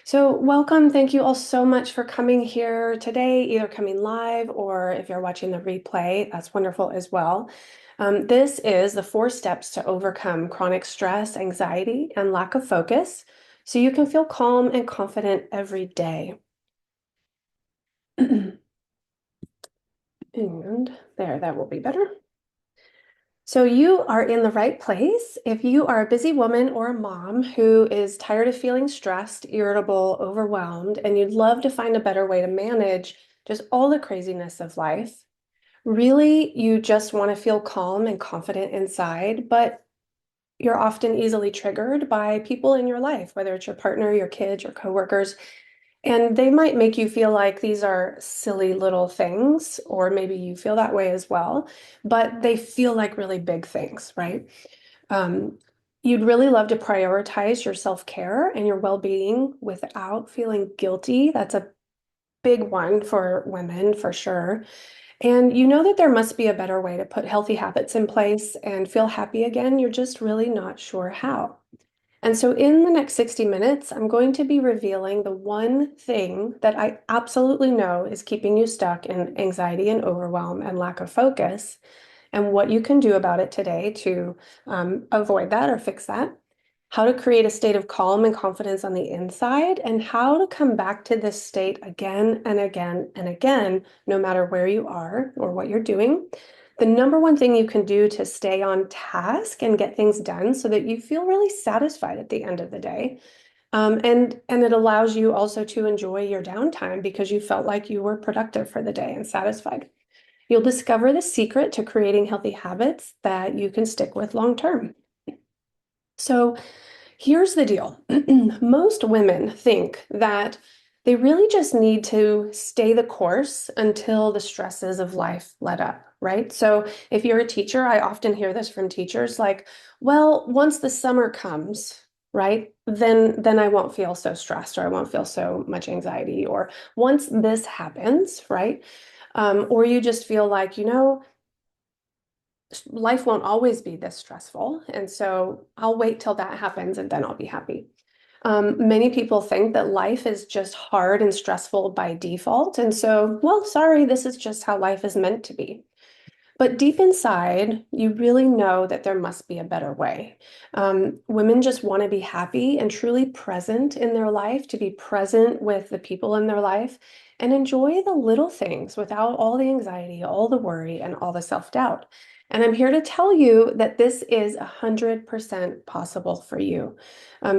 So, welcome. Thank you all so much for coming here today, either coming live or if you're watching the replay, that's wonderful as well. This is the 4 steps to overcome chronic stress, anxiety, and lack of focus so you can feel calm and confident every day. And there, that will be better. So you are in the right place. If you are a busy woman or a mom who is tired of feeling stressed, irritable, overwhelmed, and you'd love to find a better way to manage just all the craziness of life, really, you just want to feel calm and confident inside, but you're often easily triggered by people in your life, whether it's your partner, your kids, your coworkers, and they might make you feel like these are silly little things, or maybe you feel that way as well, but they feel like really big things, right? Um, you'd really love to prioritize your self-care and your well-being without feeling guilty. That's a big one for women for sure. And you know that there must be a better way to put healthy habits in place and feel happy again. You're just really not sure how. And so, in the next 60 minutes, I'm going to be revealing the one thing that I absolutely know is keeping you stuck in anxiety and overwhelm and lack of focus, and what you can do about it today to avoid that or fix that, how to create a state of calm and confidence on the inside, and how to come back to this state again and again and again, no matter where you are or what you're doing. The number one thing you can do to stay on task and get things done so that you feel really satisfied at the end of the day. And it allows you also to enjoy your downtime because you felt like you were productive for the day and satisfied. You'll discover the secret to creating healthy habits that you can stick with long term. So here's the deal. Most women think that they really just need to stay the course until the stresses of life let up, right? So if you're a teacher, I often hear this from teachers like, well, once the summer comes, right, then I won't feel so stressed or I won't feel so much anxiety. Or once this happens, right? Or you just feel like, life won't always be this stressful. And so I'll wait till that happens and then I'll be happy. Many people think that life is just hard and stressful by default. And so, well, sorry, this is just how life is meant to be. But deep inside, you really know that there must be a better way. Women just want to be happy and truly present in their life, to be present with the people in their life and enjoy the little things without all the anxiety, all the worry, and all the self-doubt. And I'm here to tell you that this is 100% possible for you.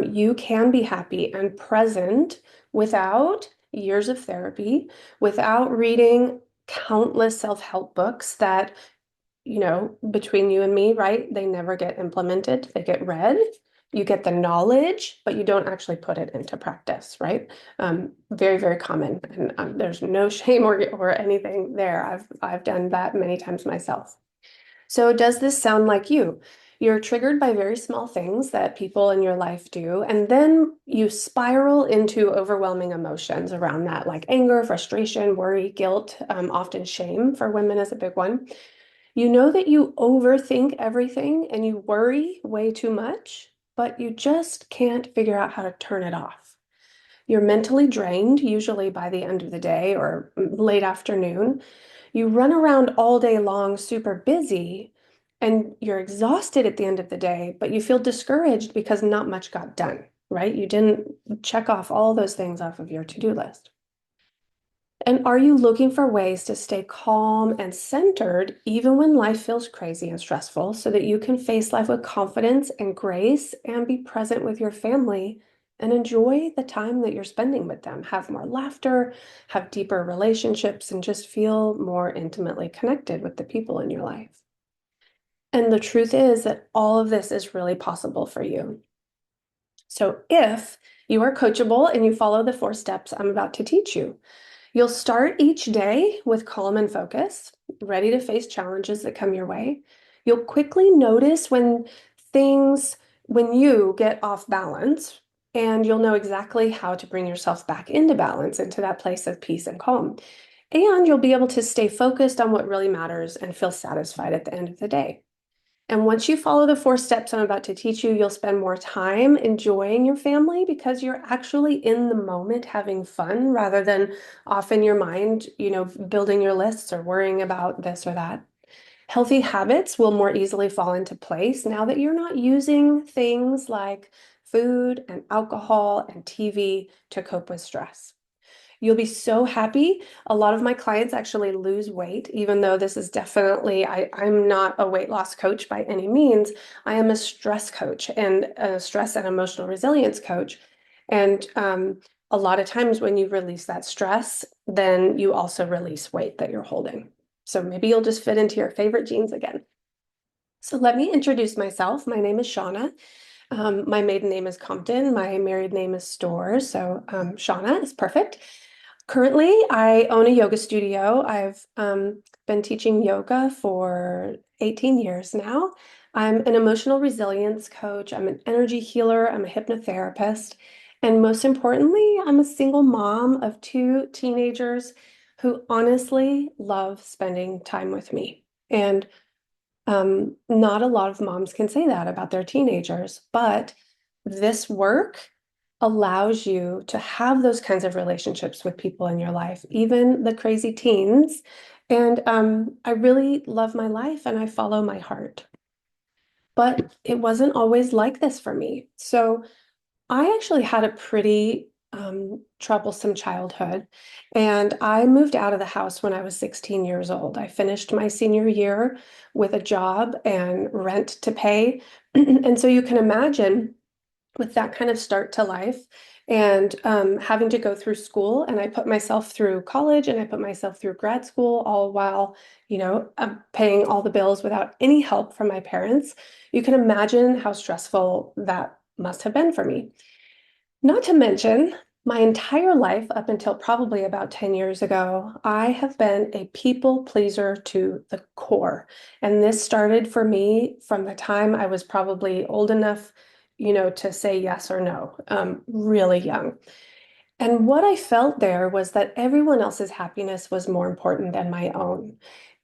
You can be happy and present without years of therapy, without reading countless self-help books that, between you and me, right? They never get implemented. They get read. You get the knowledge, but you don't actually put it into practice, right? Very, very common. And there's no shame or anything there. I've done that many times myself. So does this sound like you? You're triggered by very small things that people in your life do, and then you spiral into overwhelming emotions around that, like anger, frustration, worry, guilt, often shame for women is a big one. You know that you overthink everything and you worry way too much, but you just can't figure out how to turn it off. You're mentally drained, usually by the end of the day or late afternoon. You run around all day long, super busy, and you're exhausted at the end of the day, but you feel discouraged because not much got done, right? You didn't check off all those things off of your to-do list. And are you looking for ways to stay calm and centered even when life feels crazy and stressful so that you can face life with confidence and grace and be present with your family and enjoy the time that you're spending with them? Have more laughter, have deeper relationships, and just feel more intimately connected with the people in your life. And the truth is that all of this is really possible for you. So if you are coachable and you follow the 4 steps I'm about to teach you, you'll start each day with calm and focus, ready to face challenges that come your way. You'll quickly notice when you get off balance, and you'll know exactly how to bring yourself back into balance, into that place of peace and calm. And you'll be able to stay focused on what really matters and feel satisfied at the end of the day. And once you follow the 4 steps I'm about to teach you, you'll spend more time enjoying your family because you're actually in the moment having fun rather than off in your mind, building your lists or worrying about this or that. Healthy habits will more easily fall into place now that you're not using things like food and alcohol and TV to cope with stress. You'll be so happy. A lot of my clients actually lose weight, even though this is definitely, I'm not a weight loss coach by any means. I am a stress coach and a stress and emotional resilience coach. And a lot of times when you release that stress, then you also release weight that you're holding. So maybe you'll just fit into your favorite jeans again. So let me introduce myself. My name is Shonna. My maiden name is Compton. My married name is Storrs. So Shonna is perfect. Currently, I own a yoga studio. I've been teaching yoga for 18 years now. I'm an emotional resilience coach. I'm an energy healer. I'm a hypnotherapist. And most importantly, I'm a single mom of 2 teenagers who honestly love spending time with me. And not a lot of moms can say that about their teenagers, but this work allows you to have those kinds of relationships with people in your life, even the crazy teens. And I really love my life and I follow my heart. But it wasn't always like this for me. So I actually had a pretty troublesome childhood, and I moved out of the house when I was 16 years old. I finished my senior year with a job and rent to pay. And so you can imagine with that kind of start to life and having to go through school, and I put myself through college and I put myself through grad school, all while, paying all the bills without any help from my parents. You can imagine how stressful that must have been for me. Not to mention, my entire life up until probably about 10 years ago, I have been a people pleaser to the core. And this started for me from the time I was probably old enough, to say yes or no, really young. And what I felt there was that everyone else's happiness was more important than my own.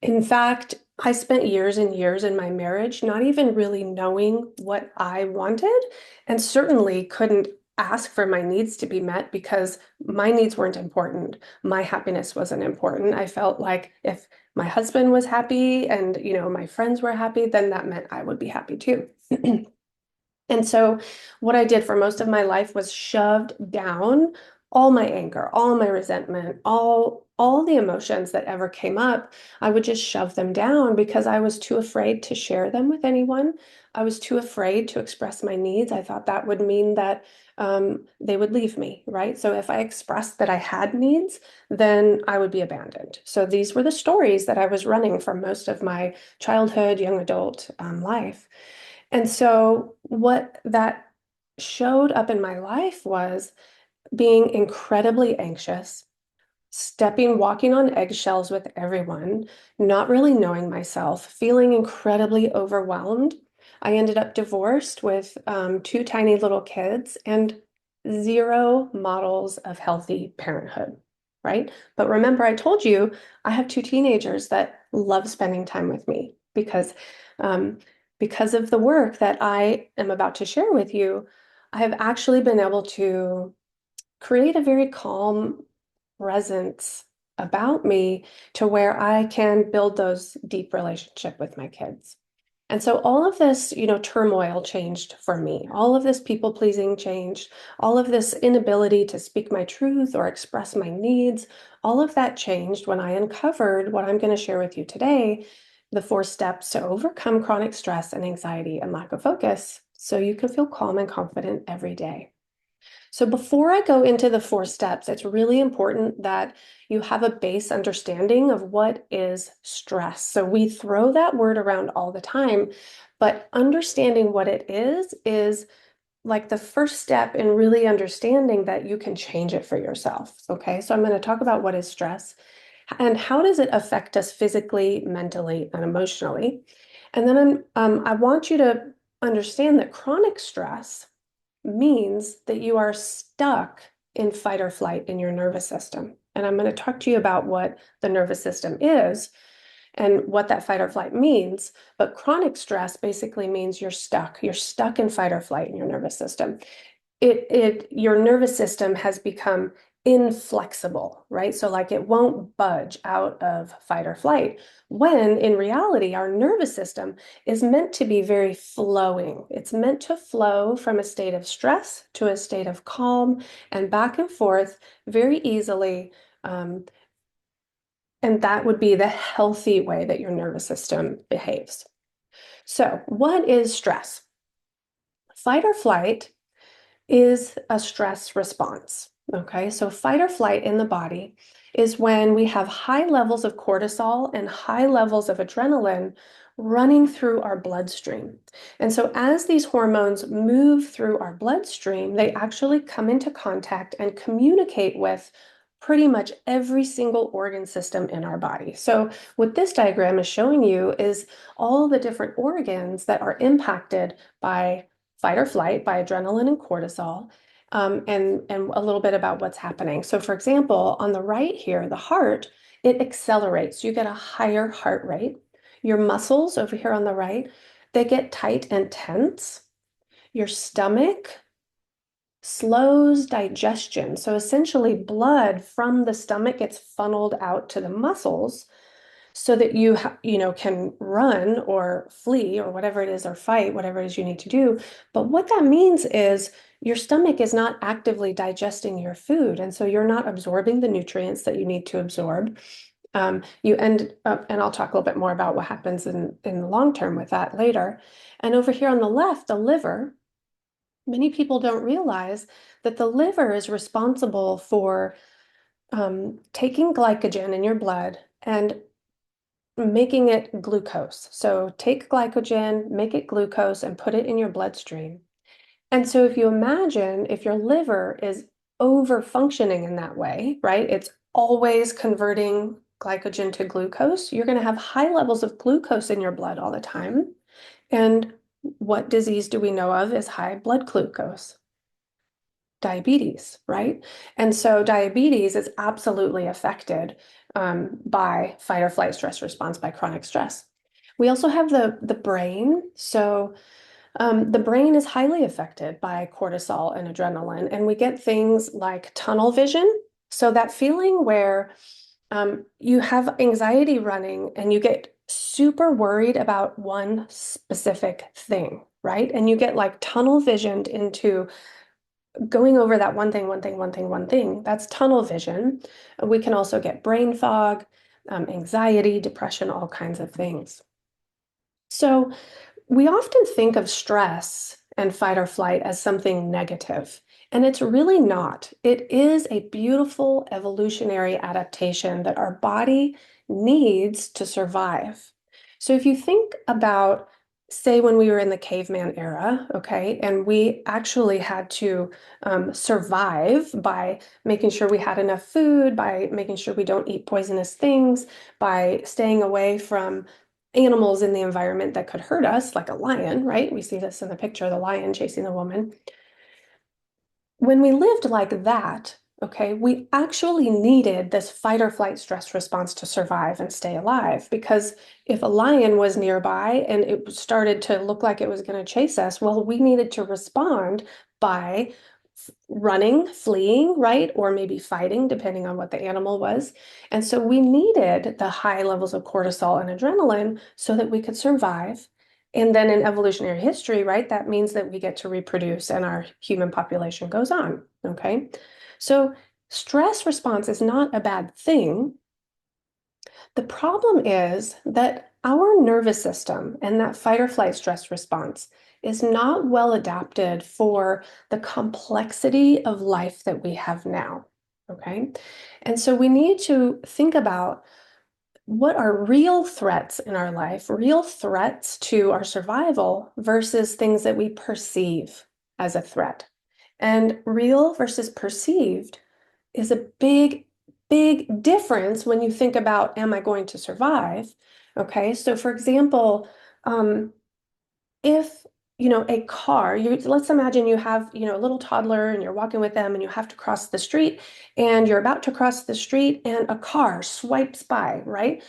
In fact, I spent years and years in my marriage not even really knowing what I wanted, and certainly couldn't ask for my needs to be met because my needs weren't important. My happiness wasn't important. I felt like if my husband was happy and, my friends were happy, then that meant I would be happy too. And so what I did for most of my life was shoved down all my anger, all my resentment, all the emotions that ever came up. I would just shove them down because I was too afraid to share them with anyone. I was too afraid to express my needs. I thought that would mean that they would leave me, right? So if I expressed that I had needs, then I would be abandoned. So these were the stories that I was running for most of my childhood, young adult life. And so what that showed up in my life was being incredibly anxious, walking on eggshells with everyone, not really knowing myself, feeling incredibly overwhelmed. I ended up divorced with 2 tiny little kids and zero models of healthy parenthood, right? But remember, I told you I have 2 teenagers that love spending time with me um, because of the work that I am about to share with you. I have actually been able to create a very calm presence about me to where I can build those deep relationship with my kids. And so all of this, turmoil changed for me. All of this people pleasing changed. All of this inability to speak my truth or express my needs, all of that changed when I uncovered what I'm going to share with you today, the 4 steps to overcome chronic stress and anxiety and lack of focus so you can feel calm and confident every day. So before I go into the 4 steps, it's really important that you have a base understanding of what is stress. So we throw that word around all the time, but understanding what it is like the first step in really understanding that you can change it for yourself. Okay, so I'm going to talk about what is stress and how does it affect us physically, mentally, and emotionally. And then I want you to understand that chronic stress means that you are stuck in fight or flight in your nervous system. And I'm going to talk to you about what the nervous system is. and what that fight or flight means. But chronic stress basically means you're stuck. You're stuck in fight or flight in your nervous system. Your nervous system has become inflexible, right? So like it won't budge out of fight or flight, when in reality, our nervous system is meant to be very flowing. It's meant to flow from a state of stress to a state of calm and back and forth very easily. Um, and that would be the healthy way that your nervous system behaves. So, what is stress? Fight or flight is a stress response. Okay, so fight or flight in the body is when we have high levels of cortisol and high levels of adrenaline running through our bloodstream. And so, as these hormones move through our bloodstream, they actually come into contact and communicate with pretty much every single organ system in our body. So, what this diagram is showing you is all the different organs that are impacted by fight or flight, by adrenaline and cortisol, and a little bit about what's happening. So, for example, on the right here, the heart, it accelerates. You get a higher heart rate. Your muscles over here on the right, they get tight and tense. Your stomach slows digestion. So essentially, blood from the stomach gets funneled out to the muscles so that you can run or flee or whatever it is, or fight, whatever it is you need to do. But what that means is your stomach is not actively digesting your food, and so you're not absorbing the nutrients that you need to absorb. You end up, and I'll talk a little bit more about what happens in the long term with that later. And over here on the left, the liver, many people don't realize that the liver is responsible for taking glycogen in your blood and making it glucose. So take glycogen, make it glucose, and put it in your bloodstream. And so if you imagine if your liver is over functioning in that way, right? It's always converting glycogen to glucose. You're going to have high levels of glucose in your blood all the time. And what disease do we know of is high blood glucose? Diabetes, right? And so diabetes is absolutely affected by fight or flight stress response by chronic stress. We also have the brain. So the brain is highly affected by cortisol and adrenaline, and we get things like tunnel vision. So that feeling where you have anxiety running and you get super worried about one specific thing, right? And you get like tunnel visioned into going over that one thing, one thing, one thing, one thing. That's tunnel vision. We can also get brain fog, anxiety, depression, all kinds of things. So we often think of stress and fight or flight as something negative, and it's really not. It is a beautiful evolutionary adaptation that our body needs to survive. So if you think about, say, when we were in the caveman era, okay, and we actually had to survive by making sure we had enough food, by making sure we don't eat poisonous things, by staying away from animals in the environment that could hurt us, like a lion, right? We see this in the picture, the lion chasing the woman. When we lived like that, okay, we actually needed this fight or flight stress response to survive and stay alive. Because if a lion was nearby and it started to look like it was going to chase us, well, we needed to respond by running, fleeing, right? Or maybe fighting, depending on what the animal was. And so we needed the high levels of cortisol and adrenaline so that we could survive. And then in evolutionary history, right, that means that we get to reproduce and our human population goes on, okay? So stress response is not a bad thing. The problem is that our nervous system and that fight or flight stress response is not well adapted for the complexity of life that we have now, okay? And so we need to think about what are real threats in our life, real threats to our survival versus things that we perceive as a threat. And real versus perceived is a big, big difference when you think about, am I going to survive? Okay, so for example, if a car, let's imagine you have a little toddler and you're walking with them and you have to cross the street and you're about to cross the street and a car swipes by, right?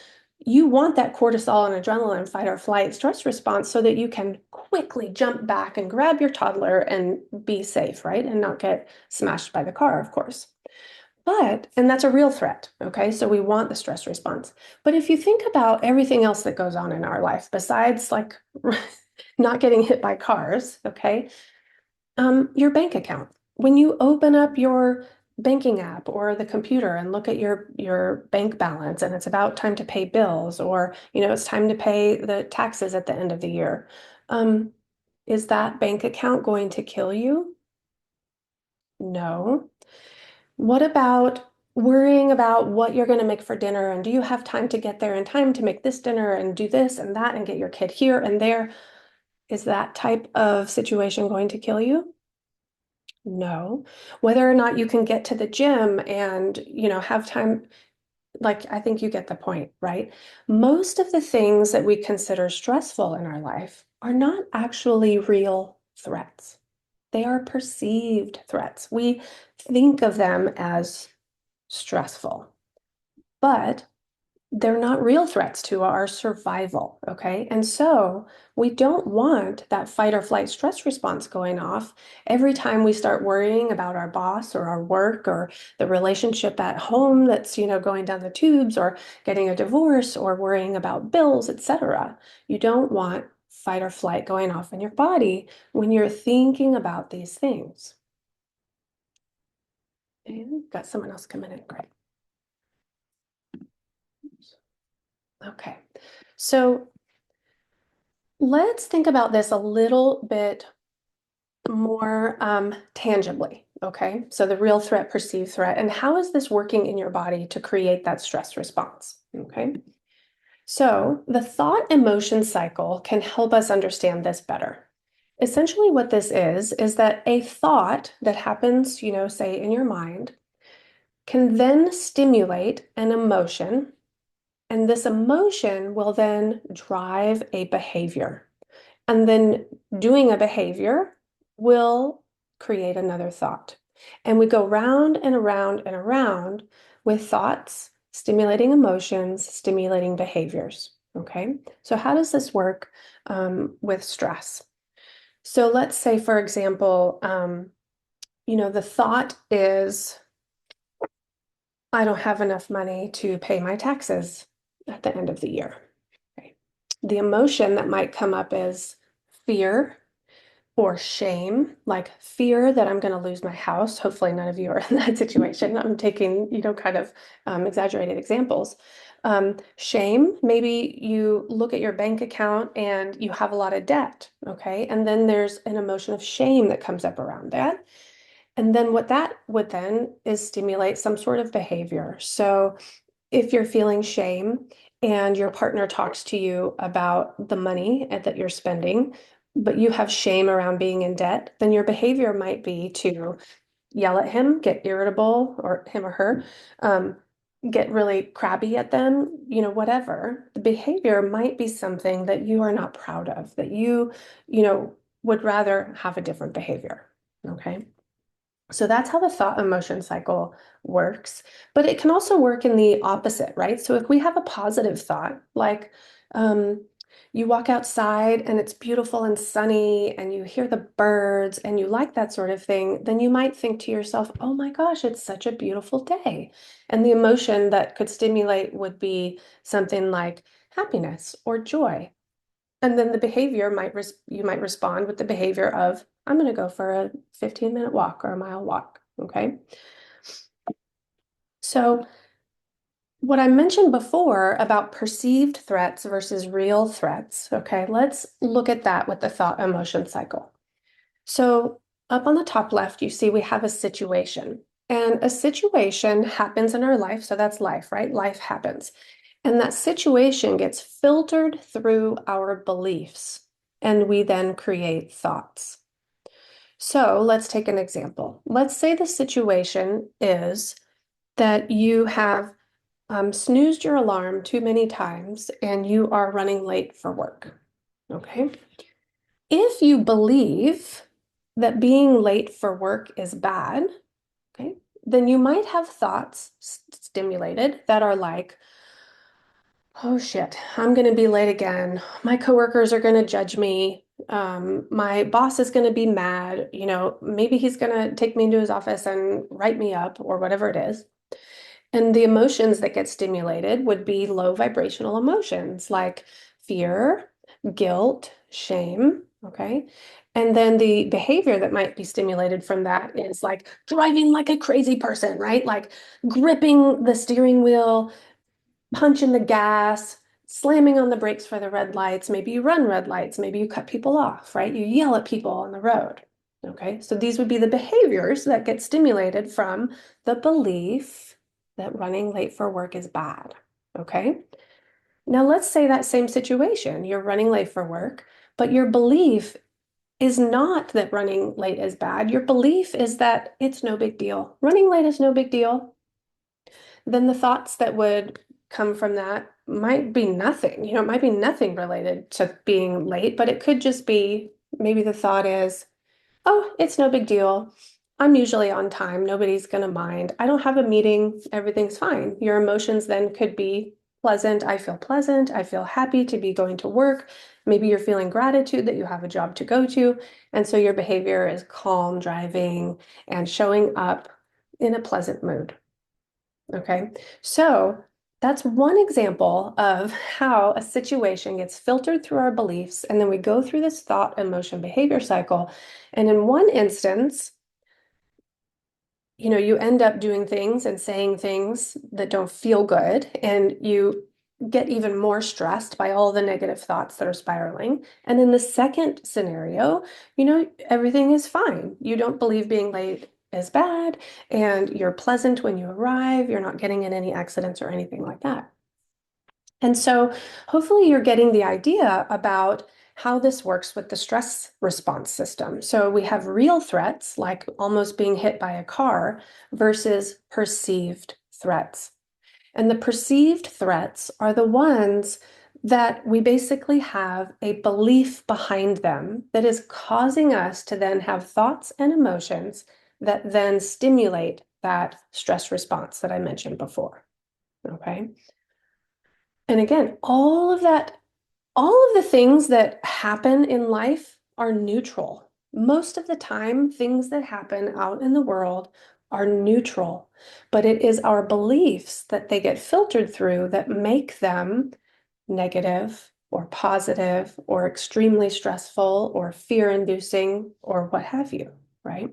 you want that cortisol and adrenaline fight or flight stress response so that you can quickly jump back and grab your toddler and be safe, right? And not get smashed by the car, of course. And that's a real threat, okay? So we want the stress response. But if you think about everything else that goes on in our life, besides like not getting hit by cars, okay? Your bank account. When you open up your banking app or the computer and look at your bank balance and it's about time to pay bills or it's time to pay the taxes at the end of the year, um, is that bank account going to kill you? No. What about worrying about what you're going to make for dinner and do you have time to get there in time to make this dinner and do this and that and get your kid here and there? Is that type of situation going to kill you? No. Whether or not you can get to the gym and, have time, like, I think you get the point, right? Most of the things that we consider stressful in our life are not actually real threats. They are perceived threats. We think of them as stressful, but they're not real threats to our survival, okay? And so we don't want that fight or flight stress response going off every time we start worrying about our boss or our work or the relationship at home that's, going down the tubes or getting a divorce or worrying about bills, etc. You don't want fight or flight going off in your body when you're thinking about these things. And got someone else coming in, great. Okay, so let's think about this a little bit more tangibly, okay? So the real threat, perceived threat, and how is this working in your body to create that stress response, okay? So the thought emotion cycle can help us understand this better. Essentially what this is that a thought that happens, say in your mind, can then stimulate an emotion, and this emotion will then drive a behavior. And then doing a behavior will create another thought. And we go round and around and around with thoughts, stimulating emotions, stimulating behaviors. Okay, so how does this work with stress? So let's say, for example, the thought is, I don't have enough money to pay my taxes at the end of the year. Okay. The emotion that might come up is fear or shame, like fear that I'm going to lose my house. Hopefully, none of you are in that situation. I'm taking, kind of exaggerated examples. Shame, maybe you look at your bank account and you have a lot of debt, okay? And then there's an emotion of shame that comes up around that. And then what that would then is stimulate some sort of behavior. So if you're feeling shame and your partner talks to you about the money that you're spending, but you have shame around being in debt, then your behavior might be to yell at him, get irritable, or him or her, um, get really crabby at them, whatever. The behavior might be something that you are not proud of, that would rather have a different behavior. Okay. So that's how the thought emotion cycle works. But it can also work in the opposite, right? So if we have a positive thought, like um, you walk outside and it's beautiful and sunny and you hear the birds and you like that sort of thing, then you might think to yourself, oh my gosh, it's such a beautiful day. And the emotion that could stimulate would be something like happiness or joy. And then the behavior you might respond with the behavior of, I'm going to go for a 15-minute walk or a mile walk. Okay. So what I mentioned before about perceived threats versus real threats, okay, let's look at that with the thought emotion cycle. So up on the top left, you see we have a situation. And a situation happens in our life. So that's life, right? Life happens. And that situation gets filtered through our beliefs, and we then create thoughts. So let's take an example. Let's say the situation is that you have snoozed your alarm too many times and you are running late for work. Okay. If you believe that being late for work is bad, okay, then you might have thoughts stimulated that are like, Oh shit, I'm gonna be late again. My coworkers are gonna judge me. My boss is gonna be mad. Maybe he's gonna take me into his office and write me up or whatever it is. And the emotions that get stimulated would be low vibrational emotions like fear, guilt, shame. Okay. And then the behavior that might be stimulated from that is like driving like a crazy person, right? Like gripping the steering wheel, punching the gas, slamming on the brakes for the red lights. Maybe you run red lights. Maybe you cut people off, right? You yell at people on the road. Okay. So these would be the behaviors that get stimulated from the belief that running late for work is bad. Okay. Now let's say that same situation, you're running late for work, but your belief is not that running late is bad. Your belief is that it's no big deal. Running late is no big deal. Then the thoughts that would come from that might be nothing. It might be nothing related to being late, but it could just be maybe the thought is, oh, it's no big deal. I'm usually on time. Nobody's going to mind. I don't have a meeting. Everything's fine. Your emotions then could be pleasant. I feel pleasant. I feel happy to be going to work. Maybe you're feeling gratitude that you have a job to go to. And so your behavior is calm driving and showing up in a pleasant mood. Okay, so that's one example of how a situation gets filtered through our beliefs, and then we go through this thought, emotion, behavior cycle. And in one instance, you end up doing things and saying things that don't feel good, and you get even more stressed by all the negative thoughts that are spiraling. And in the second scenario, everything is fine. You don't believe being late is bad, and you're pleasant when you arrive. You're not getting in any accidents or anything like that. And so hopefully you're getting the idea about how this works with the stress response system. So we have real threats, like almost being hit by a car, versus perceived threats. And the perceived threats are the ones that we basically have a belief behind them that is causing us to then have thoughts and emotions that then stimulate that stress response that I mentioned before. Okay. And again, all of the things that happen in life are neutral. Most of the time, things that happen out in the world are neutral, but it is our beliefs that they get filtered through that make them negative or positive or extremely stressful or fear-inducing or what have you, right?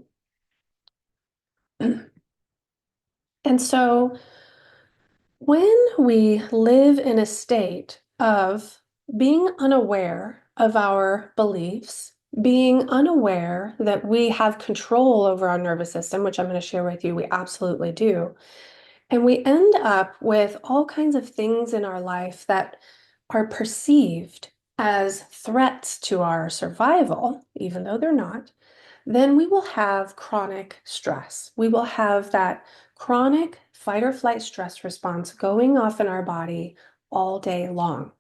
And so when we live in a state of being unaware of our beliefs, being unaware that we have control over our nervous system, which I'm going to share with you, we absolutely do. And we end up with all kinds of things in our life that are perceived as threats to our survival, even though they're not, then we will have chronic stress. We will have that chronic fight or flight stress response going off in our body all day long.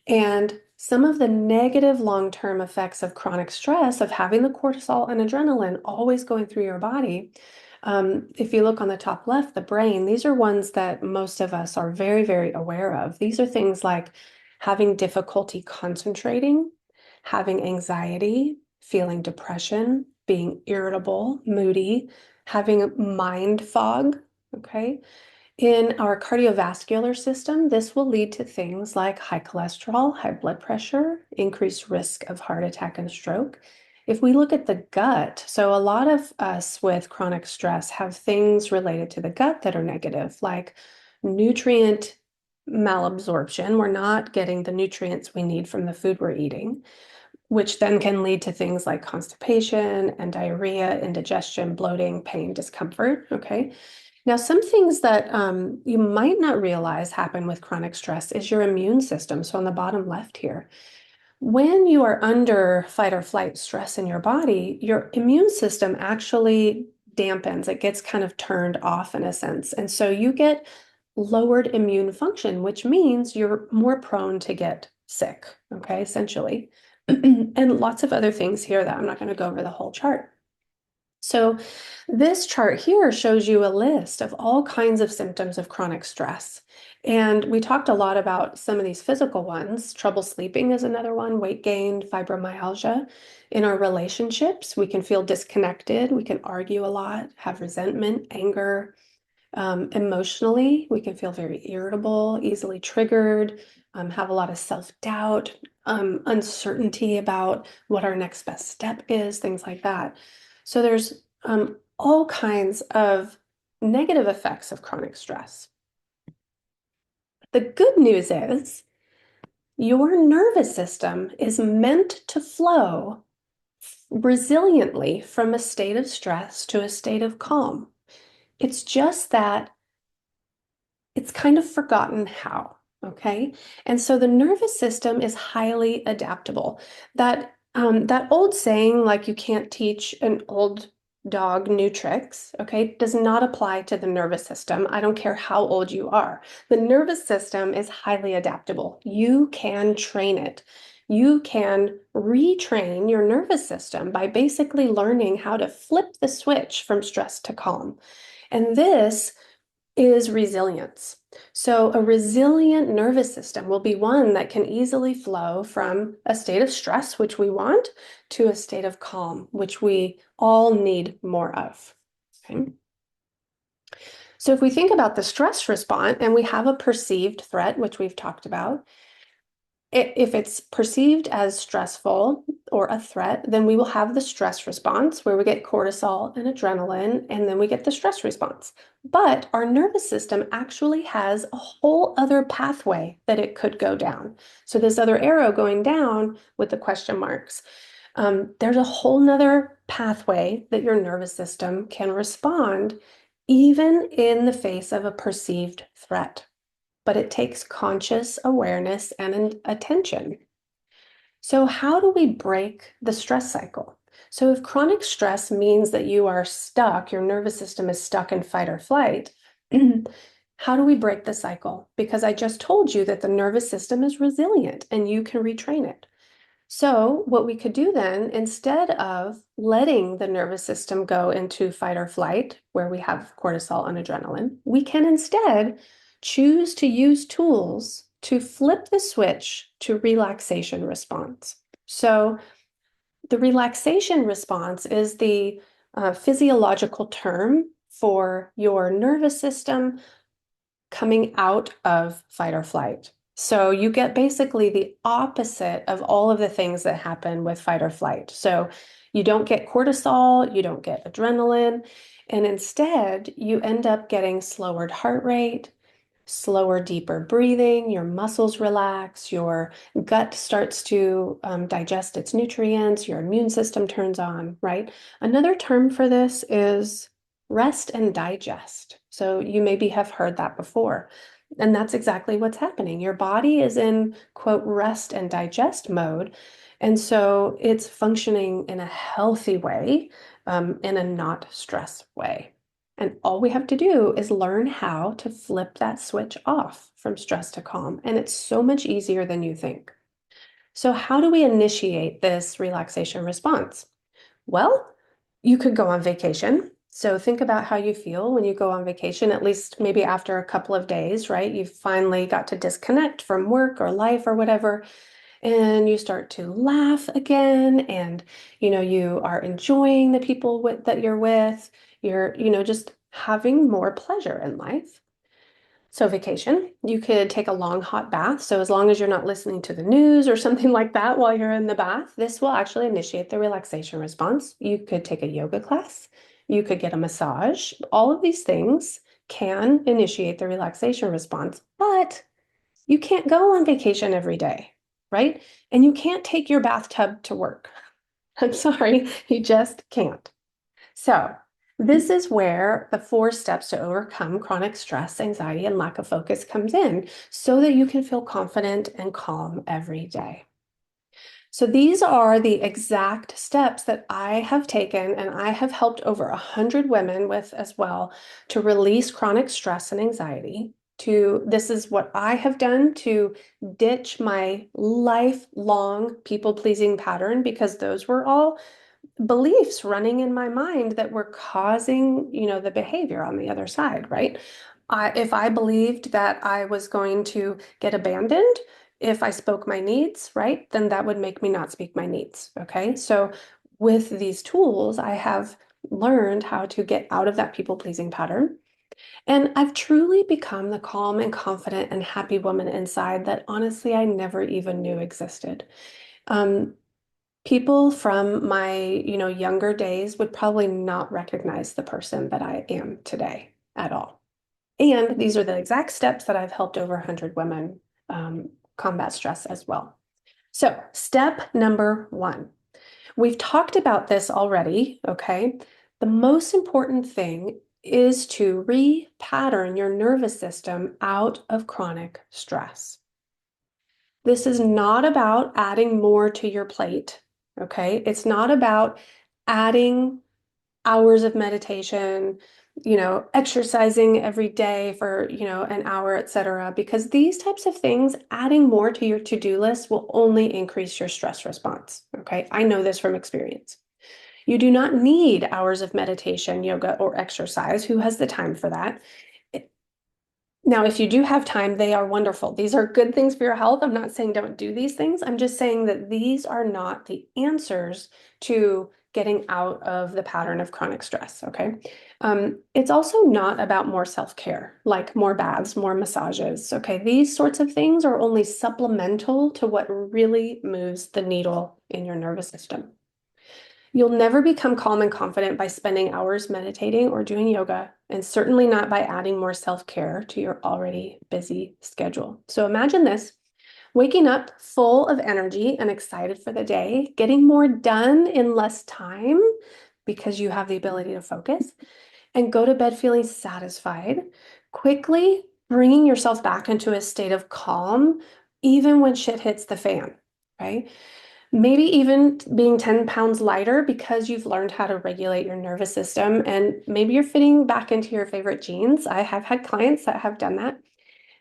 And some of the negative long-term effects of chronic stress, of having the cortisol and adrenaline always going through your body, if you look on the top left, the brain, these are ones that most of us are very, very aware of. These are things like having difficulty concentrating, having anxiety, feeling depression, being irritable, moody, having mind fog, okay? In our cardiovascular system, this will lead to things like high cholesterol, high blood pressure, increased risk of heart attack and stroke. If we look at the gut, so a lot of us with chronic stress have things related to the gut that are negative, like nutrient malabsorption. We're not getting the nutrients we need from the food we're eating, which then can lead to things like constipation and diarrhea, indigestion, bloating, pain, discomfort. Okay. Now, some things that you might not realize happen with chronic stress is your immune system. So on the bottom left here, when you are under fight or flight stress in your body, your immune system actually dampens. It gets kind of turned off in a sense. And so you get lowered immune function, which means you're more prone to get sick, okay, essentially. And lots of other things here that I'm not going to go over the whole chart. So this chart here shows you a list of all kinds of symptoms of chronic stress. And we talked a lot about some of these physical ones. Trouble sleeping is another one, weight gain, fibromyalgia. In our relationships, we can feel disconnected. We can argue a lot, have resentment, anger. Emotionally, we can feel very irritable, easily triggered, have a lot of self-doubt, uncertainty about what our next best step is, things like that. So there's all kinds of negative effects of chronic stress. The good news is your nervous system is meant to flow resiliently from a state of stress to a state of calm. It's just that it's kind of forgotten how, okay? And so the nervous system is highly adaptable. That old saying, like you can't teach an old dog new tricks, okay, does not apply to the nervous system. I don't care how old you are. The nervous system is highly adaptable. You can train it. You can retrain your nervous system by basically learning how to flip the switch from stress to calm. And this is resilience. So a resilient nervous system will be one that can easily flow from a state of stress, which we want, to a state of calm, which we all need more of. Okay? So if we think about the stress response and we have a perceived threat, which we've talked about, if it's perceived as stressful or a threat, then we will have the stress response where we get cortisol and adrenaline, and then we get the stress response. But our nervous system actually has a whole other pathway that it could go down. So this other arrow going down with the question marks, there's a whole nother pathway that your nervous system can respond even in the face of a perceived threat, but it takes conscious awareness and attention. So, how do we break the stress cycle? So, if chronic stress means that you are stuck, your nervous system is stuck in fight or flight, how do we break the cycle? Because I just told you that the nervous system is resilient and you can retrain it. So, what we could do then, instead of letting the nervous system go into fight or flight, where we have cortisol and adrenaline, we can instead choose to use tools to flip the switch to relaxation response. So, the relaxation response is the physiological term for your nervous system coming out of fight or flight. So you get basically the opposite of all of the things that happen with fight or flight. So you don't get cortisol, you don't get adrenaline, and instead you end up getting slower heart rate, slower, deeper breathing, your muscles relax, your gut starts to digest its nutrients, your immune system turns on, right? Another term for this is rest and digest. So you maybe have heard that before. And that's exactly what's happening. Your body is in, quote, rest and digest mode. And so it's functioning in a healthy way, in a not stress way. And all we have to do is learn how to flip that switch off from stress to calm. And it's so much easier than you think. So, how do we initiate this relaxation response? Well, you could go on vacation. So, think about how you feel when you go on vacation, at least maybe after a couple of days, right? You finally got to disconnect from work or life or whatever, and you start to laugh again, and you are enjoying the people that you're with. You're just having more pleasure in life. So vacation, you could take a long hot bath. So as long as you're not listening to the news or something like that while you're in the bath, this will actually initiate the relaxation response. You could take a yoga class, you could get a massage. All of these things can initiate the relaxation response, but you can't go on vacation every day, right? And you can't take your bathtub to work. I'm sorry, you just can't. So, this is where the 4 steps to overcome chronic stress, anxiety, and lack of focus comes in so that you can feel confident and calm every day. So these are the exact steps that I have taken and I have helped over 100 women with as well to release chronic stress and anxiety. This is what I have done to ditch my lifelong people-pleasing pattern because those were all beliefs running in my mind that were causing, the behavior on the other side, right? If I believed that I was going to get abandoned if I spoke my needs, right, then that would make me not speak my needs. Okay. So with these tools, I have learned how to get out of that people-pleasing pattern. And I've truly become the calm and confident and happy woman inside that honestly I never even knew existed. Um, People from my, younger days would probably not recognize the person that I am today at all. And these are the exact steps that I've helped over 100 women combat stress as well. So, step number one, we've talked about this already, okay? The most important thing is to re-pattern your nervous system out of chronic stress. This is not about adding more to your plate, okay? It's not about adding hours of meditation, exercising every day for, an hour, etc. Because these types of things, adding more to your to-do list will only increase your stress response, okay? I know this from experience. You do not need hours of meditation, yoga, or exercise. Who has the time for that? Now, if you do have time, they are wonderful. These are good things for your health. I'm not saying don't do these things. I'm just saying that these are not the answers to getting out of the pattern of chronic stress, okay? It's also not about more self-care, like more baths, more massages, okay? These sorts of things are only supplemental to what really moves the needle in your nervous system. You'll never become calm and confident by spending hours meditating or doing yoga, and certainly not by adding more self-care to your already busy schedule. So imagine this, waking up full of energy and excited for the day, getting more done in less time because you have the ability to focus, and go to bed feeling satisfied, quickly bringing yourself back into a state of calm, even when shit hits the fan, right? Maybe even being 10 pounds lighter because you've learned how to regulate your nervous system, and maybe you're fitting back into your favorite jeans. I have had clients that have done that.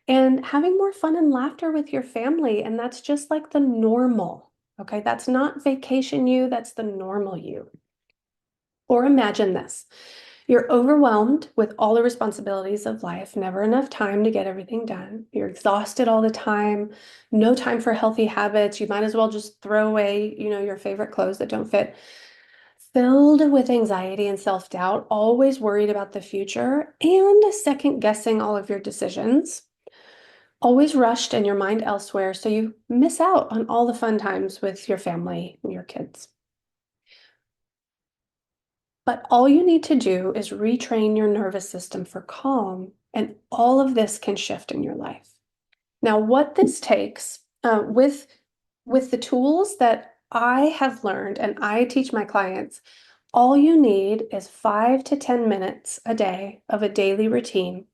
And having more fun and laughter with your family, and that's just like the normal. Okay, that's not vacation you, that's the normal you. Or imagine this. You're overwhelmed with all the responsibilities of life, never enough time to get everything done. You're exhausted all the time, no time for healthy habits. You might as well just throw away, your favorite clothes that don't fit. Filled with anxiety and self-doubt, always worried about the future, and second guessing all of your decisions. Always rushed and your mind elsewhere, so you miss out on all the fun times with your family and your kids. But all you need to do is retrain your nervous system for calm, and all of this can shift in your life. Now, what this takes with the tools that I have learned and I teach my clients, all you need is 5 to 10 minutes a day of a daily routine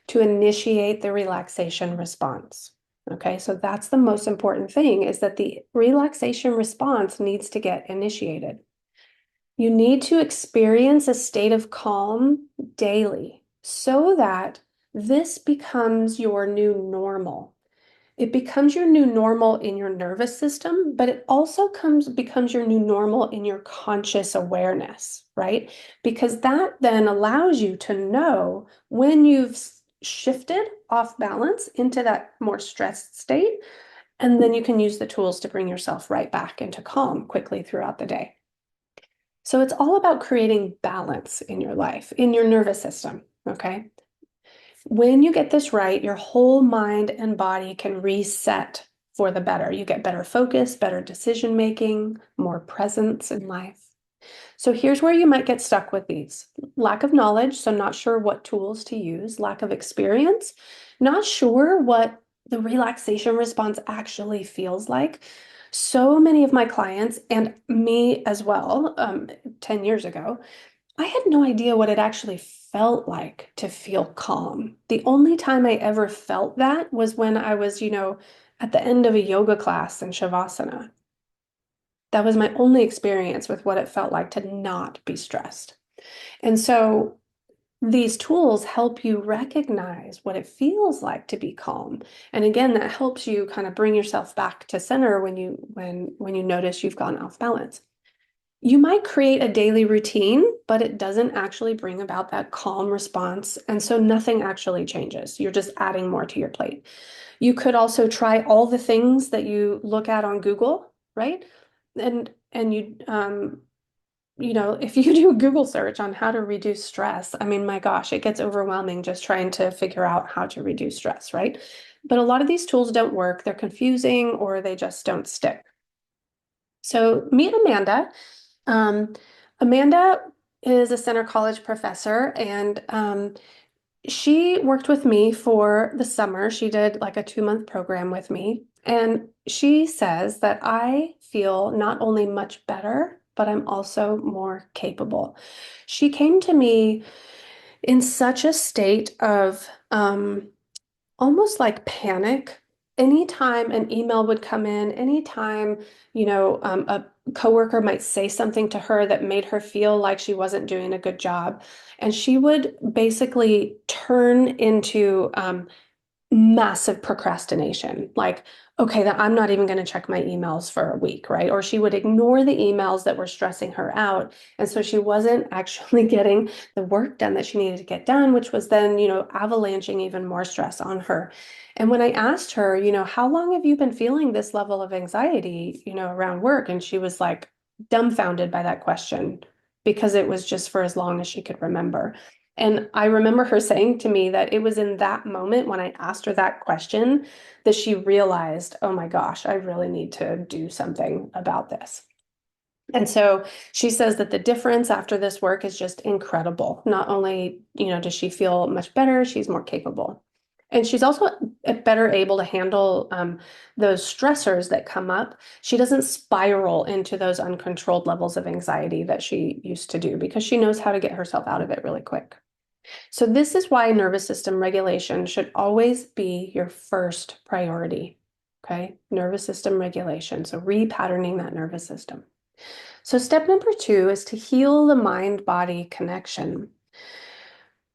to initiate the relaxation response. Okay, so that's the most important thing, is that the relaxation response needs to get initiated. You need to experience a state of calm daily so that this becomes your new normal. It becomes your new normal in your nervous system, but it also becomes your new normal in your conscious awareness, right? Because that then allows you to know when you've shifted off balance into that more stressed state, and then you can use the tools to bring yourself right back into calm quickly throughout the day. So it's all about creating balance in your life, in your nervous system, okay? When you get this right, your whole mind and body can reset for the better. You get better focus, better decision making, more presence in life. So here's where you might get stuck with these. Lack of knowledge, so not sure what tools to use. Lack of experience, not sure what the relaxation response actually feels like. So many of my clients, and me as well, 10 years ago, I had no idea what it actually felt like to feel calm. The only time I ever felt that was when I was, at the end of a yoga class in Shavasana. That was my only experience with what it felt like to not be stressed. And so these tools help you recognize what it feels like to be calm. And again, that helps you kind of bring yourself back to center when you notice you've gone off balance. You might create a daily routine, but it doesn't actually bring about that calm response. And so nothing actually changes. You're just adding more to your plate. You could also try all the things that you look at on Google, right? And if you do a Google search on how to reduce stress, I mean, my gosh, it gets overwhelming just trying to figure out how to reduce stress, right? But a lot of these tools don't work. They're confusing or they just don't stick. So meet Amanda. Um, Amanda is a Center College professor, and she worked with me for the summer. She did like a 2-month program with me. And she says that I feel not only much better, but I'm also more capable. She came to me in such a state of almost like panic. Anytime an email would come in, anytime, a coworker might say something to her that made her feel like she wasn't doing a good job. And she would basically turn into massive procrastination. Like, okay, that I'm not even going to check my emails for a week, right? Or she would ignore the emails that were stressing her out. And so she wasn't actually getting the work done that she needed to get done, which was then, avalanching even more stress on her. And when I asked her, how long have you been feeling this level of anxiety, around work? And she was like dumbfounded by that question because it was just for as long as she could remember. And I remember her saying to me that it was in that moment when I asked her that question that she realized, oh my gosh, I really need to do something about this. And so she says that the difference after this work is just incredible. Not only, does she feel much better, she's more capable. And she's also better able to handle those stressors that come up. She doesn't spiral into those uncontrolled levels of anxiety that she used to do because she knows how to get herself out of it really quick. So this is why nervous system regulation should always be your first priority. Okay, nervous system regulation. So repatterning that nervous system. So step number 2 is to heal the mind-body connection.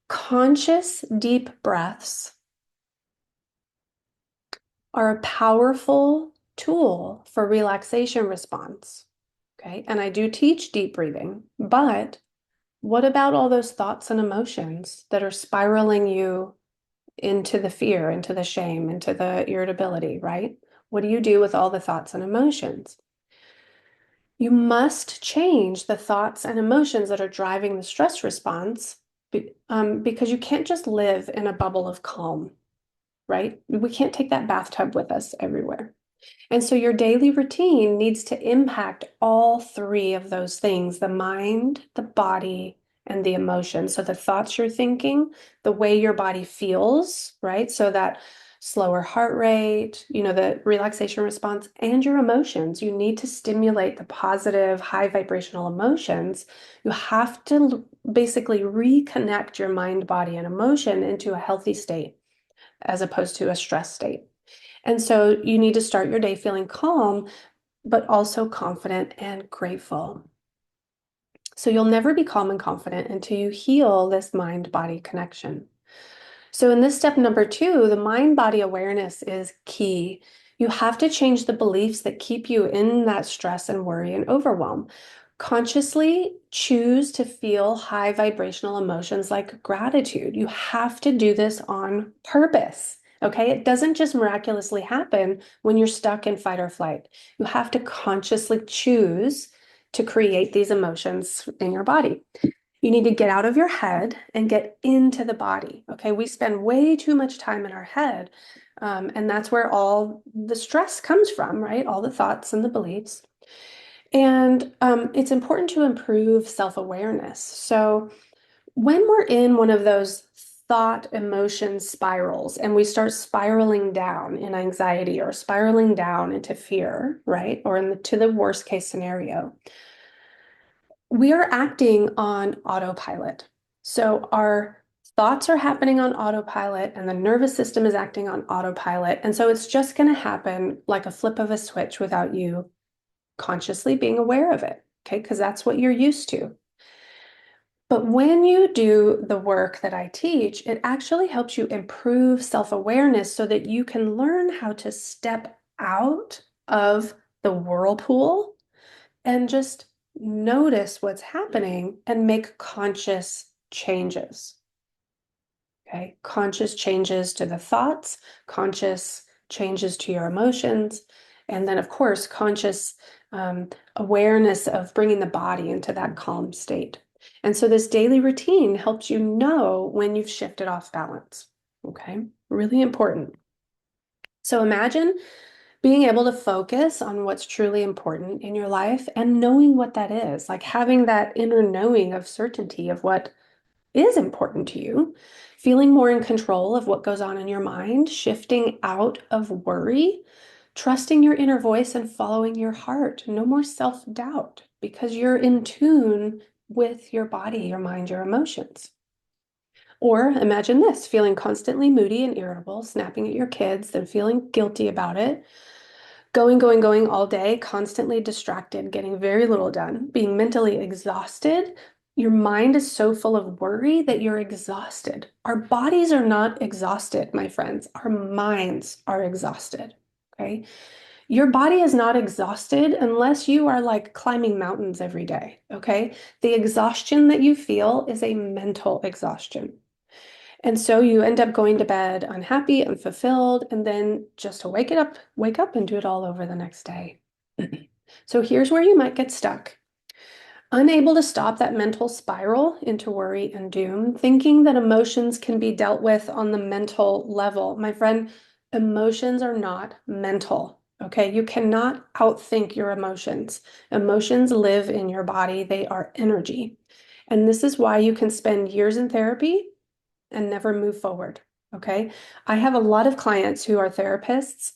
Conscious deep breaths are a powerful tool for relaxation response. Okay, and I do teach deep breathing, but what about all those thoughts and emotions that are spiraling you into the fear, into the shame, into the irritability, right? What do you do with all the thoughts and emotions? You must change the thoughts and emotions that are driving the stress response because you can't just live in a bubble of calm, right? We can't take that bathtub with us everywhere. And so your daily routine needs to impact all three of those things, the mind, the body, and the emotions. So the thoughts you're thinking, the way your body feels, right? So that slower heart rate, the relaxation response, and your emotions. You need to stimulate the positive, high vibrational emotions. You have to basically reconnect your mind, body, and emotion into a healthy state as opposed to a stress state. And so you need to start your day feeling calm, but also confident and grateful. So you'll never be calm and confident until you heal this mind-body connection. So in this step number 2, the mind-body awareness is key. You have to change the beliefs that keep you in that stress and worry and overwhelm. Consciously choose to feel high vibrational emotions like gratitude. You have to do this on purpose. Okay, it doesn't just miraculously happen when you're stuck in fight or flight. You have to consciously choose to create these emotions in your body. You need to get out of your head and get into the body. Okay, we spend way too much time in our head, and that's where all the stress comes from, right? All the thoughts and the beliefs. And it's important to improve self-awareness. So when we're in one of those thought emotion spirals and we start spiraling down in anxiety or spiraling down into fear, right? Or to the worst case scenario, we are acting on autopilot. So our thoughts are happening on autopilot and the nervous system is acting on autopilot. And so it's just going to happen like a flip of a switch without you consciously being aware of it. Okay, because that's what you're used to. But when you do the work that I teach, it actually helps you improve self-awareness so that you can learn how to step out of the whirlpool and just notice what's happening and make conscious changes. Okay, conscious changes to the thoughts, conscious changes to your emotions, and then, of course, conscious awareness of bringing the body into that calm state. And so, this daily routine helps you know when you've shifted off balance. Okay, really important. So, imagine being able to focus on what's truly important in your life and knowing what that is, like having that inner knowing of certainty of what is important to you, feeling more in control of what goes on in your mind, shifting out of worry, trusting your inner voice and following your heart. No more self-doubt because you're in tune with your body, your mind, your emotions. Or imagine this, feeling constantly moody and irritable, snapping at your kids, then feeling guilty about it, going all day, constantly distracted, getting very little done, being mentally exhausted. Your mind is so full of worry that you're exhausted. Our bodies are not exhausted, my friends. Our minds are exhausted. Okay. Your body is not exhausted unless you are like climbing mountains every day. Okay. The exhaustion that you feel is a mental exhaustion. And so you end up going to bed unhappy, unfulfilled, and then just to wake up and do it all over the next day. So here's where you might get stuck. Unable to stop that mental spiral into worry and doom, thinking that emotions can be dealt with on the mental level. My friend, emotions are not mental. Okay, you cannot outthink your emotions. Emotions live in your body, they are energy. And this is why you can spend years in therapy and never move forward. Okay. I have a lot of clients who are therapists.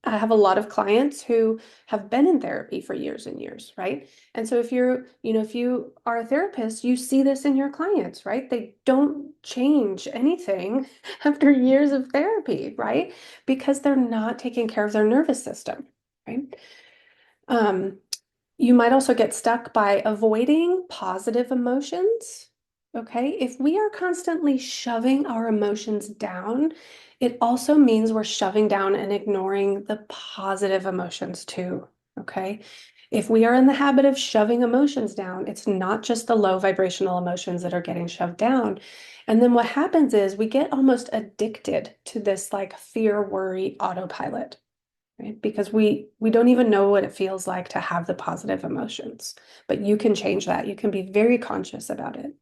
I have a lot of clients who have been in therapy for years and years, right? And so if if you are a therapist, you see this in your clients, right? They don't change anything after years of therapy, right? Because they're not taking care of their nervous system, right? Um, you might also get stuck by avoiding positive emotions. Okay, if we are constantly shoving our emotions down, it also means we're shoving down and ignoring the positive emotions too. Okay, if we are in the habit of shoving emotions down, it's not just the low vibrational emotions that are getting shoved down. And then what happens is we get almost addicted to this like fear, worry, autopilot, right? Because we don't even know what it feels like to have the positive emotions, but you can change that. You can be very conscious about it.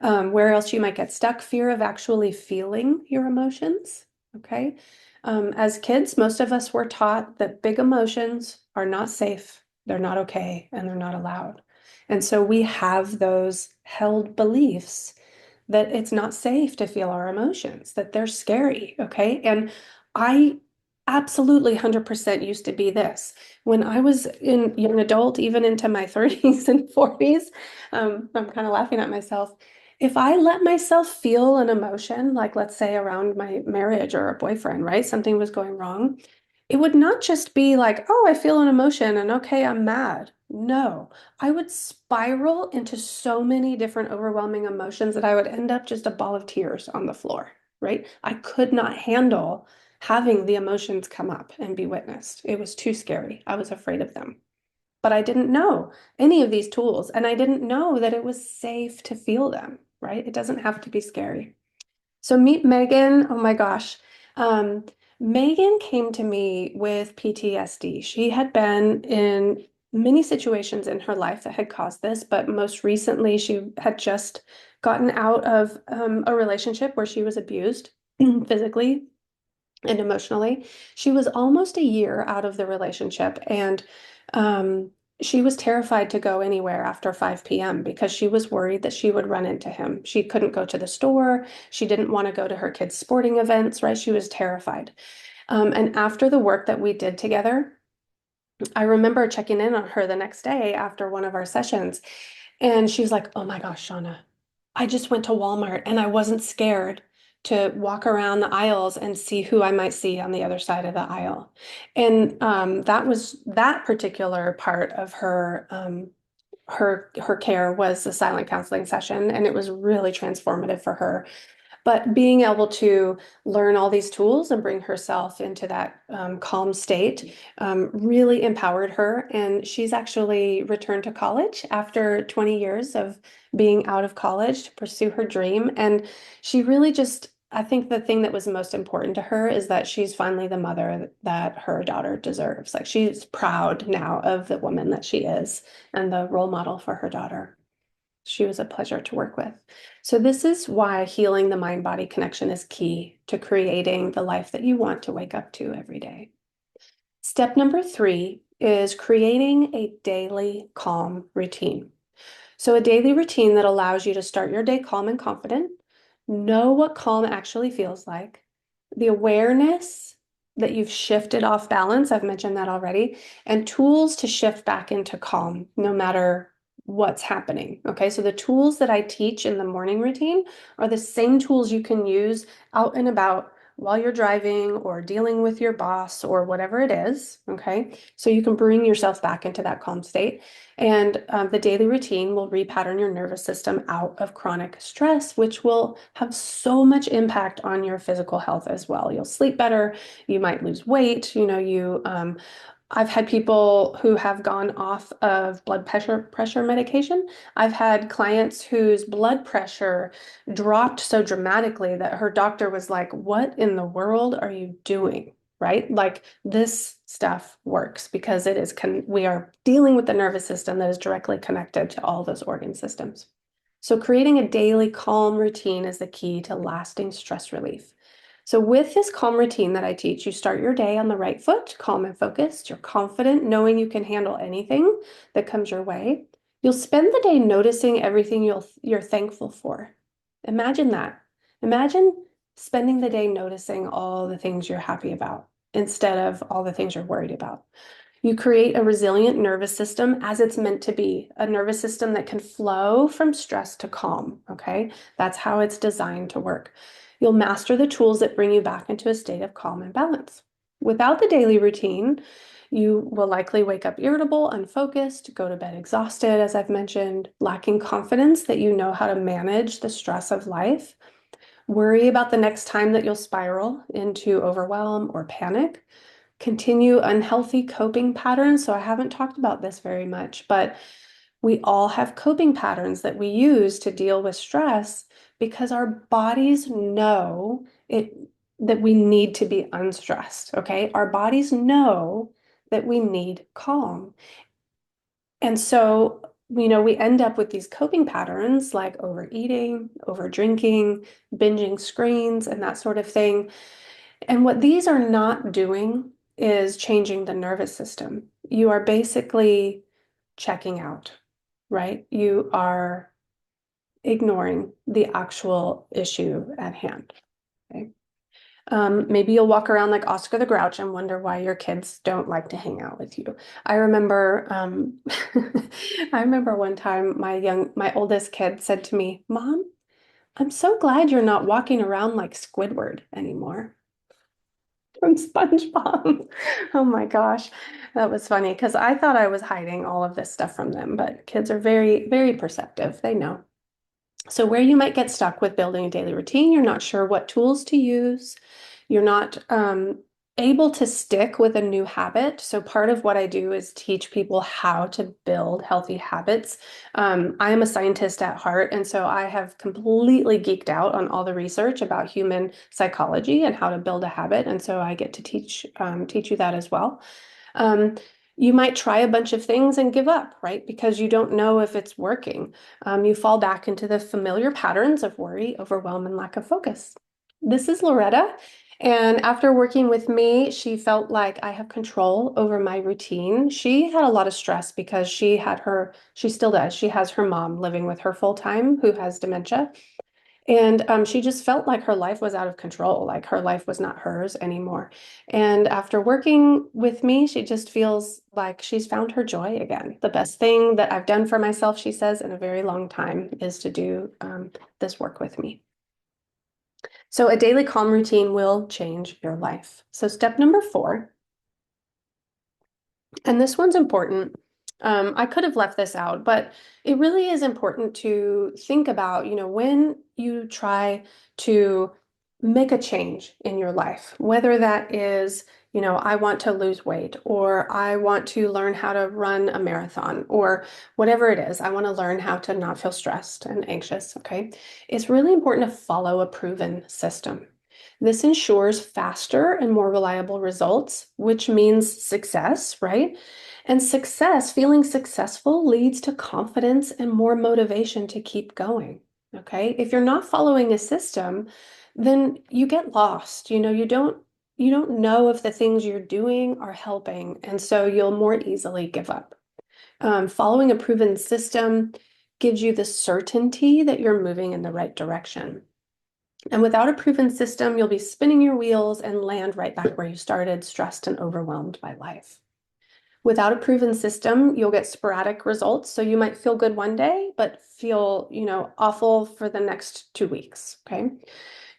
Where else you might get stuck? Fear of actually feeling your emotions. Okay. As kids, most of us were taught that big emotions are not safe, they're not okay, and they're not allowed. And so we have those held beliefs that it's not safe to feel our emotions, that they're scary. Okay. And I absolutely 100% used to be this. When I was in young adult, even into my 30s and 40s, I'm kind of laughing at myself. If I let myself feel an emotion, like let's say around my marriage or a boyfriend, right? Something was going wrong. It would not just be like, oh, I feel an emotion and okay, I'm mad. No, I would spiral into so many different overwhelming emotions that I would end up just a ball of tears on the floor, right? I could not handle having the emotions come up and be witnessed. It was too scary. I was afraid of them. But I didn't know any of these tools, and I didn't know that it was safe to feel them, right? It doesn't have to be scary. So meet Megan. Oh my gosh. Um, Megan came to me with PTSD. She had been in many situations in her life that had caused this, but most recently, she had just gotten out of a relationship where she was abused physically and emotionally. She was almost a year out of the relationship, and um, she was terrified to go anywhere after 5 p.m. because she was worried that she would run into him. She couldn't go to the store. She didn't want to go to her kids' sporting events, right? She was terrified. And after the work that we did together, I remember checking in on her the next day after one of our sessions, and she was like, "Oh my gosh, Shauna, I just went to Walmart and I wasn't scared to walk around the aisles and see who I might see on the other side of the aisle." And that was that particular part of her her care was the silent counseling session, and it was really transformative for her. But being able to learn all these tools and bring herself into that calm state really empowered her. And she's actually returned to college after 20 years of being out of college to pursue her dream. And she really just, I think the thing that was most important to her is that she's finally the mother that her daughter deserves. Like she's proud now of the woman that she is and the role model for her daughter. She was a pleasure to work with. So this is why healing the mind-body connection is key to creating the life that you want to wake up to every day. Step number 3 is creating a daily calm routine. So a daily routine that allows you to start your day calm and confident, know what calm actually feels like, the awareness that you've shifted off balance, I've mentioned that already, and tools to shift back into calm no matter what's happening. Okay, so the tools that I teach in the morning routine are the same tools you can use out and about while you're driving or dealing with your boss or whatever it is. Okay, so you can bring yourself back into that calm state. And the daily routine will repattern your nervous system out of chronic stress, which will have so much impact on your physical health as well. You'll sleep better, you might lose weight, I've had people who have gone off of blood pressure medication. I've had clients whose blood pressure dropped so dramatically that her doctor was like, "What in the world are you doing?" Right? Like this stuff works because we are dealing with the nervous system that is directly connected to all those organ systems. So creating a daily calm routine is the key to lasting stress relief. So with this calm routine that I teach, you start your day on the right foot, calm and focused. You're confident, knowing you can handle anything that comes your way. You'll spend the day noticing everything you're thankful for. Imagine that. Imagine spending the day noticing all the things you're happy about instead of all the things you're worried about. You create a resilient nervous system as it's meant to be, a nervous system that can flow from stress to calm, okay? That's how it's designed to work. You'll master the tools that bring you back into a state of calm and balance. Without the daily routine, you will likely wake up irritable, unfocused, go to bed exhausted, as I've mentioned, lacking confidence that you know how to manage the stress of life, worry about the next time that you'll spiral into overwhelm or panic, continue unhealthy coping patterns. So I haven't talked about this very much, but we all have coping patterns that we use to deal with stress because our bodies know it that we need to be unstressed, okay? Our bodies know that we need calm. And so, we end up with these coping patterns like overeating, over drinking, binging screens, and that sort of thing. And what these are not doing is changing the nervous system. You are basically checking out, right? You are ignoring the actual issue at hand. Okay. Maybe you'll walk around like Oscar the Grouch and wonder why your kids don't like to hang out with you. I remember, I remember one time my oldest kid said to me, "Mom, I'm so glad you're not walking around like Squidward anymore." From SpongeBob. Oh my gosh, that was funny because I thought I was hiding all of this stuff from them, but kids are very, very perceptive. They know. So where you might get stuck with building a daily routine, you're not sure what tools to use, you're not able to stick with a new habit. So part of what I do is teach people how to build healthy habits. I am a scientist at heart, and so I have completely geeked out on all the research about human psychology and how to build a habit. And so I get to teach you that as well. Um, you might try a bunch of things and give up, right? Because you don't know if it's working. You fall back into the familiar patterns of worry, overwhelm, and lack of focus. This is Loretta. And after working with me, she felt like I have control over my routine. She had a lot of stress because she still does. She has her mom living with her full time who has dementia. And she just felt like her life was out of control, like her life was not hers anymore. And after working with me, she just feels like she's found her joy again. The best thing that I've done for myself, she says, in a very long time is to do this work with me. So a daily calm routine will change your life. So step number 4, and this one's important. I could have left this out, but it really is important to think about, when you try to make a change in your life, whether that is, I want to lose weight, or I want to learn how to run a marathon, or whatever it is, I want to learn how to not feel stressed and anxious, okay? It's really important to follow a proven system. This ensures faster and more reliable results, which means success, right? And success, feeling successful leads to confidence and more motivation to keep going. Okay. If you're not following a system, then you get lost. You don't know if the things you're doing are helping. And so you'll more easily give up. Following a proven system gives you the certainty that you're moving in the right direction. And without a proven system, you'll be spinning your wheels and land right back where you started, stressed and overwhelmed by life. Without a proven system, you'll get sporadic results. So you might feel good one day, but feel, awful for the next 2 weeks. Okay.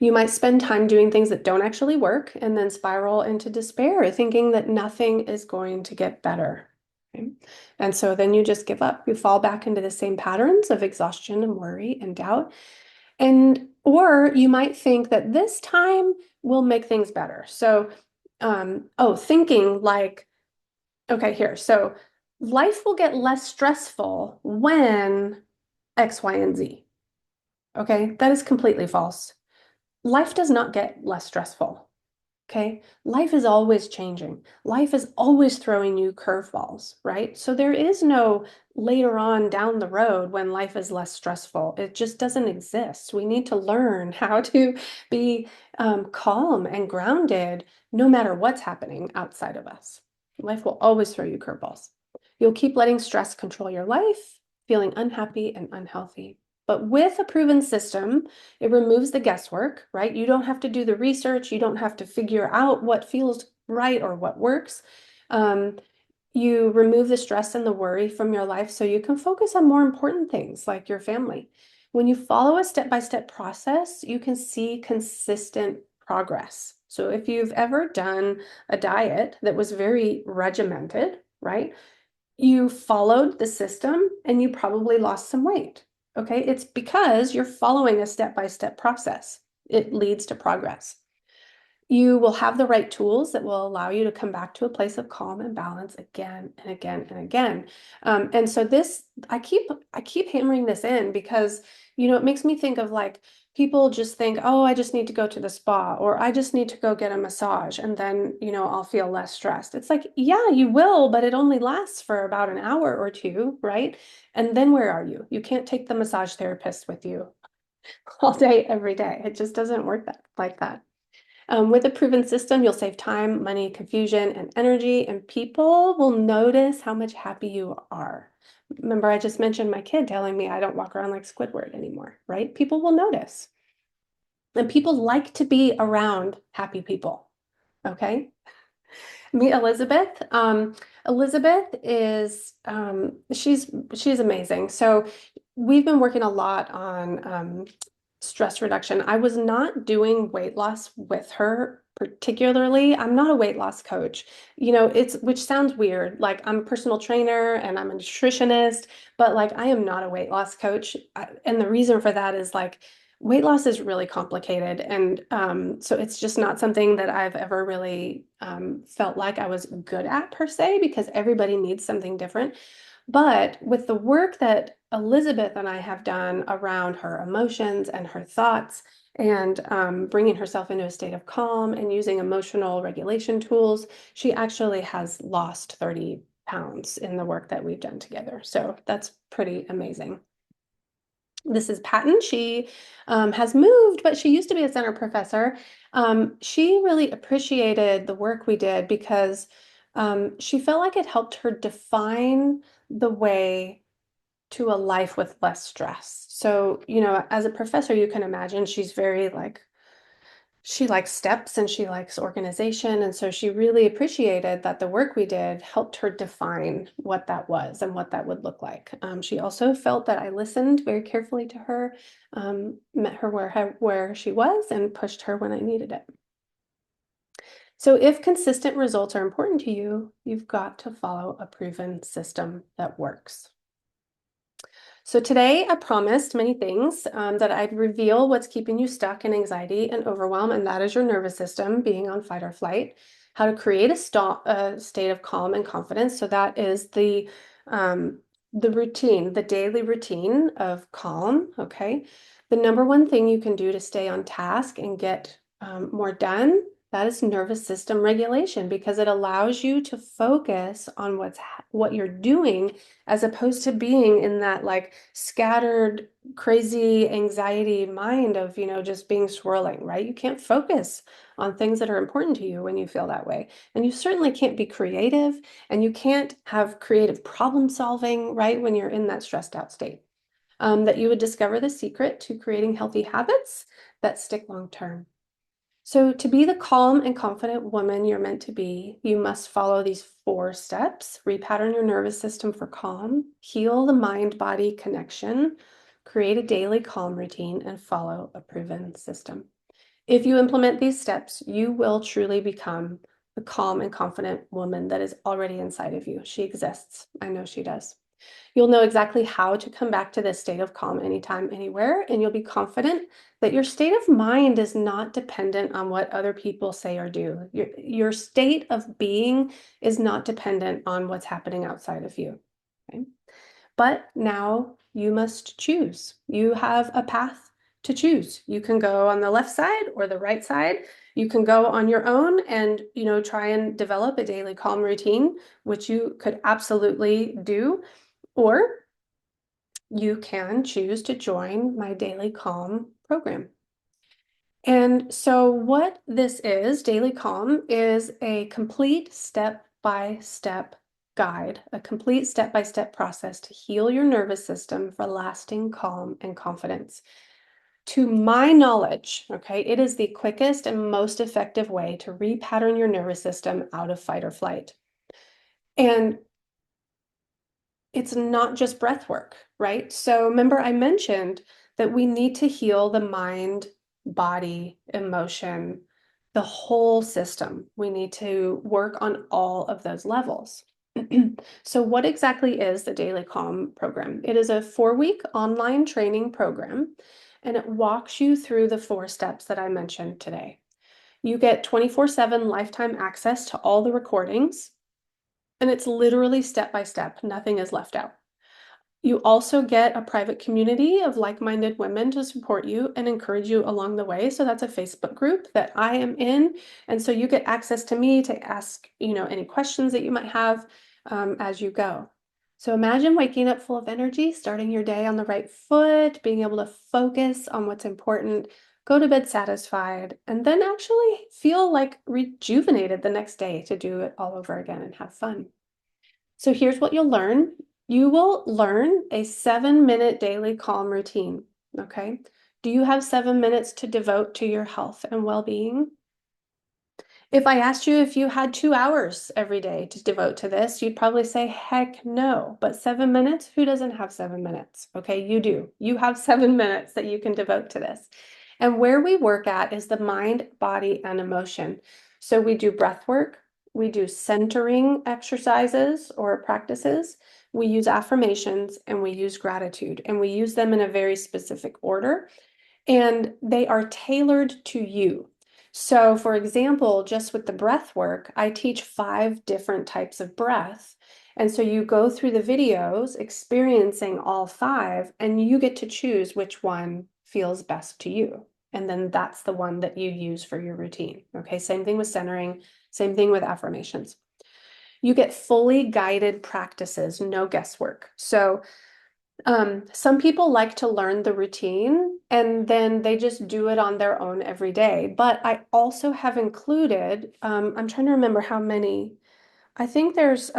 You might spend time doing things that don't actually work and then spiral into despair, thinking that nothing is going to get better. Okay? And so then you just give up. You fall back into the same patterns of exhaustion and worry and doubt. Or you might think that this time will make things better. So, thinking like, okay, here. So life will get less stressful when X, Y, and Z. Okay, that is completely false. Life does not get less stressful. Okay, life is always changing. Life is always throwing you curveballs, right? So there is no later on down the road when life is less stressful. It just doesn't exist. We need to learn how to be calm and grounded no matter what's happening outside of us. Life will always throw you curveballs. You'll keep letting stress control your life, feeling unhappy and unhealthy. But with a proven system, it removes the guesswork, right? You don't have to do the research. You don't have to figure out what feels right or what works. Um, you remove the stress and the worry from your life so you can focus on more important things like your family. When you follow a step-by-step process, you can see consistent progress. So if you've ever done a diet that was very regimented, right? You followed the system and you probably lost some weight. Okay, it's because you're following a step-by-step process. It leads to progress. You will have the right tools that will allow you to come back to a place of calm and balance again and again and again. And so this, I keep hammering this in because, it makes me think of like people just think, oh, I just need to go to the spa or I just need to go get a massage and then, I'll feel less stressed. It's like, yeah, you will, but it only lasts for about an hour or two, right? And then where are you? You can't take the massage therapist with you all day, every day. It just doesn't work like that. With a proven system, you'll save time, money, confusion, and energy, and people will notice how much happy you are. Remember, I just mentioned my kid telling me I don't walk around like Squidward anymore, right? People will notice. And people like to be around happy people, okay? Meet Elizabeth. Elizabeth is she's amazing. So we've been working a lot on stress reduction. I was not doing weight loss with her particularly. I'm not a weight loss coach. It's which sounds weird. Like I'm a personal trainer and I'm a nutritionist, but like I am not a weight loss coach. And the reason for that is like weight loss is really complicated. And so it's just not something that I've ever really felt like I was good at per se, because everybody needs something different. But with the work that Elizabeth and I have done around her emotions and her thoughts, and bringing herself into a state of calm and using emotional regulation tools, she actually has lost 30 pounds in the work that we've done together. So that's pretty amazing. This is Patton. She has moved, but she used to be a center professor. She really appreciated the work we did because she felt like it helped her define the way to a life with less stress. So, as a professor, you can imagine she's very like, she likes steps and she likes organization. And so she really appreciated that the work we did helped her define what that was and what that would look like. She also felt that I listened very carefully to her, met her where she was, and pushed her when I needed it. So if consistent results are important to you, you've got to follow a proven system that works. So today I promised many things, that I'd reveal what's keeping you stuck in anxiety and overwhelm, and that is your nervous system being on fight or flight, how to create a state of calm and confidence. So that is the routine, the daily routine of calm, okay? The number one thing you can do to stay on task and get more done, that is nervous system regulation, because it allows you to focus on what you're doing as opposed to being in that like scattered, crazy anxiety mind of, just being swirling, right? You can't focus on things that are important to you when you feel that way. And you certainly can't be creative, and you can't have creative problem solving, right? When you're in that stressed out state. That you would discover the secret to creating healthy habits that stick long term. So, to be the calm and confident woman you're meant to be, you must follow these 4 steps: repattern your nervous system for calm, heal the mind body connection, create a daily calm routine, and follow a proven system. If you implement these steps, you will truly become the calm and confident woman that is already inside of you. She exists. I know she does. You'll know exactly how to come back to this state of calm anytime, anywhere, and you'll be confident that your state of mind is not dependent on what other people say or do. Your state of being is not dependent on what's happening outside of you. Okay? But now you must choose. You have a path to choose. You can go on the left side or the right side. You can go on your own and, try and develop a daily calm routine, which you could absolutely do. Or you can choose to join my Daily Calm program. And so what this is, Daily Calm, is a complete step-by-step guide, a complete step-by-step process to heal your nervous system for lasting calm and confidence. To my knowledge, okay, it is the quickest and most effective way to repattern your nervous system out of fight or flight. And it's not just breath work, right? So remember, I mentioned that we need to heal the mind, body, emotion, the whole system. We need to work on all of those levels. So what exactly is the Daily Calm program? It is a 4-week online training program, and it walks you through the 4 steps that I mentioned today. You get 24/7 lifetime access to all the recordings, and it's literally step by step. Nothing is left out. You also get a private community of like-minded women to support you and encourage you along the way. So that's a Facebook group that I am in. And so you get access to me to ask, any questions that you might have as you go. So imagine waking up full of energy, starting your day on the right foot, being able to focus on what's important, go to bed satisfied, and then actually feel like rejuvenated the next day to do it all over again and have fun. So here's what you'll learn. You will learn a 7-minute daily calm routine, okay? Do you have 7 minutes to devote to your health and well-being? If I asked you if you had 2 hours every day to devote to this, you'd probably say, heck no. But 7 minutes? Who doesn't have 7 minutes? Okay, you do. You have 7 minutes that you can devote to this. And where we work at is the mind, body, and emotion. So we do breath work, we do centering exercises or practices, we use affirmations, and we use gratitude. And we use them in a very specific order, and they are tailored to you. So, for example, just with the breath work, I teach 5 different types of breath. And so you go through the videos experiencing all 5, and you get to choose which one feels best to you. And then that's the one that you use for your routine. Okay, same thing with centering, same thing with affirmations. You get fully guided practices, no guesswork. So some people like to learn the routine and then they just do it on their own every day. But I also have included, I'm trying to remember how many. I think there's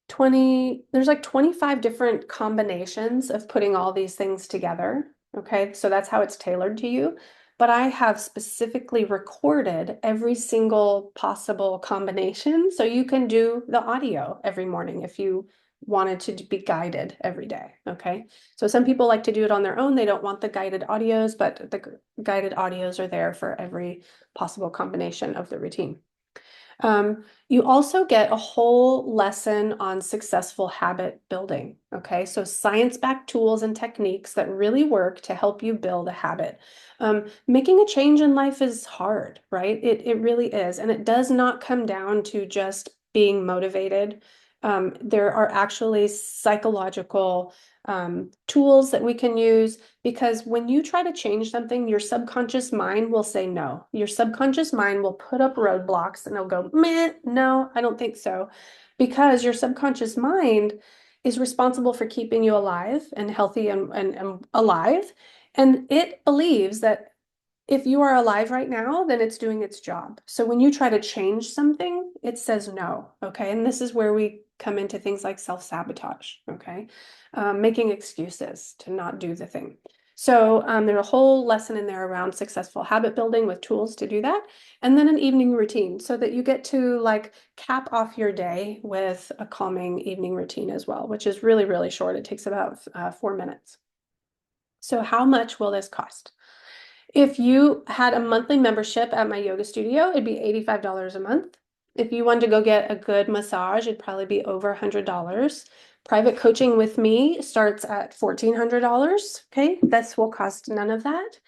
20, there's like 25 different combinations of putting all these things together. Okay, so that's how it's tailored to you. But I have specifically recorded every single possible combination so you can do the audio every morning if you wanted to be guided every day. Okay. So some people like to do it on their own. They don't want the guided audios, but the guided audios are there for every possible combination of the routine. You also get a whole lesson on successful habit building. Okay, so science-backed tools and techniques that really work to help you build a habit. Making a change in life is hard, right? It really is. And it does not come down to just being motivated. There are actually psychological tools that we can use because when you try to change something, your subconscious mind will say no. Your subconscious mind will put up roadblocks and it'll go, meh, no, I don't think so. Because your subconscious mind is responsible for keeping you alive and healthy and alive. And it believes that if you are alive right now, then it's doing its job. So when you try to change something, it says no. Okay. And this is where we come into things like self-sabotage. Okay. Making excuses to not do the thing. So there's a whole lesson in there around successful habit building with tools to do that. And then an evening routine so that you get to like cap off your day with a calming evening routine as well, which is really, really short. It takes about 4 minutes. So how much will this cost? If you had a monthly membership at my yoga studio, it'd be $85 a month. If you wanted to go get a good massage, it'd probably be over $100. Private coaching with me starts at $1,400. Okay, this will cost none of that.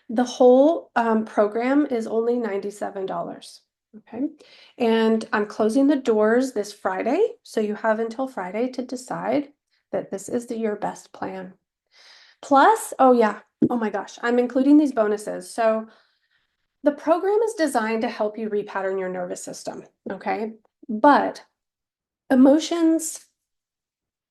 The whole program is only $97. Okay, and I'm closing the doors this Friday, so you have until Friday to decide that this is your best plan. Plus, oh yeah, oh my gosh, I'm including these bonuses. So the program is designed to help you repattern your nervous system, okay? But emotions,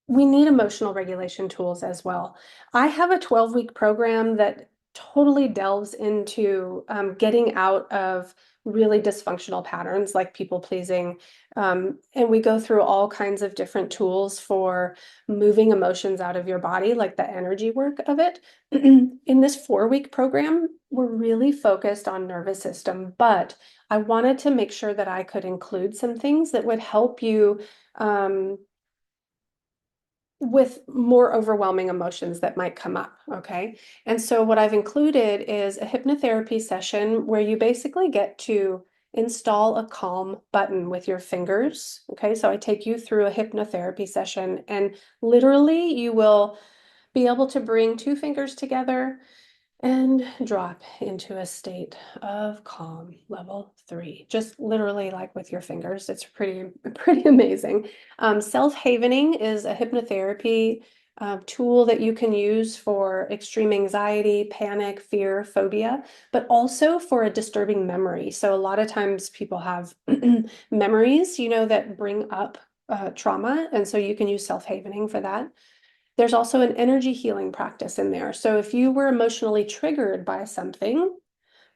we need emotional regulation tools as well. I have a 12-week program that totally delves into getting out of really dysfunctional patterns like people pleasing. And we go through all kinds of different tools for moving emotions out of your body, like the energy work of it. In this 4-week program, we're really focused on nervous system, but I wanted to make sure that I could include some things that would help you with more overwhelming emotions that might come up, okay? And so what I've included is a hypnotherapy session where you basically get to install a calm button with your fingers, okay? So I take you through a hypnotherapy session and literally you will be able to bring two fingers together and drop into a state of calm, level 3, just literally like with your fingers. It's pretty amazing. Self-havening is a hypnotherapy tool that you can use for extreme anxiety, panic, fear, phobia, but also for a disturbing memory. So a lot of times people have memories, that bring up trauma, and so you can use self-havening for that. There's also an energy healing practice in there. So if you were emotionally triggered by something,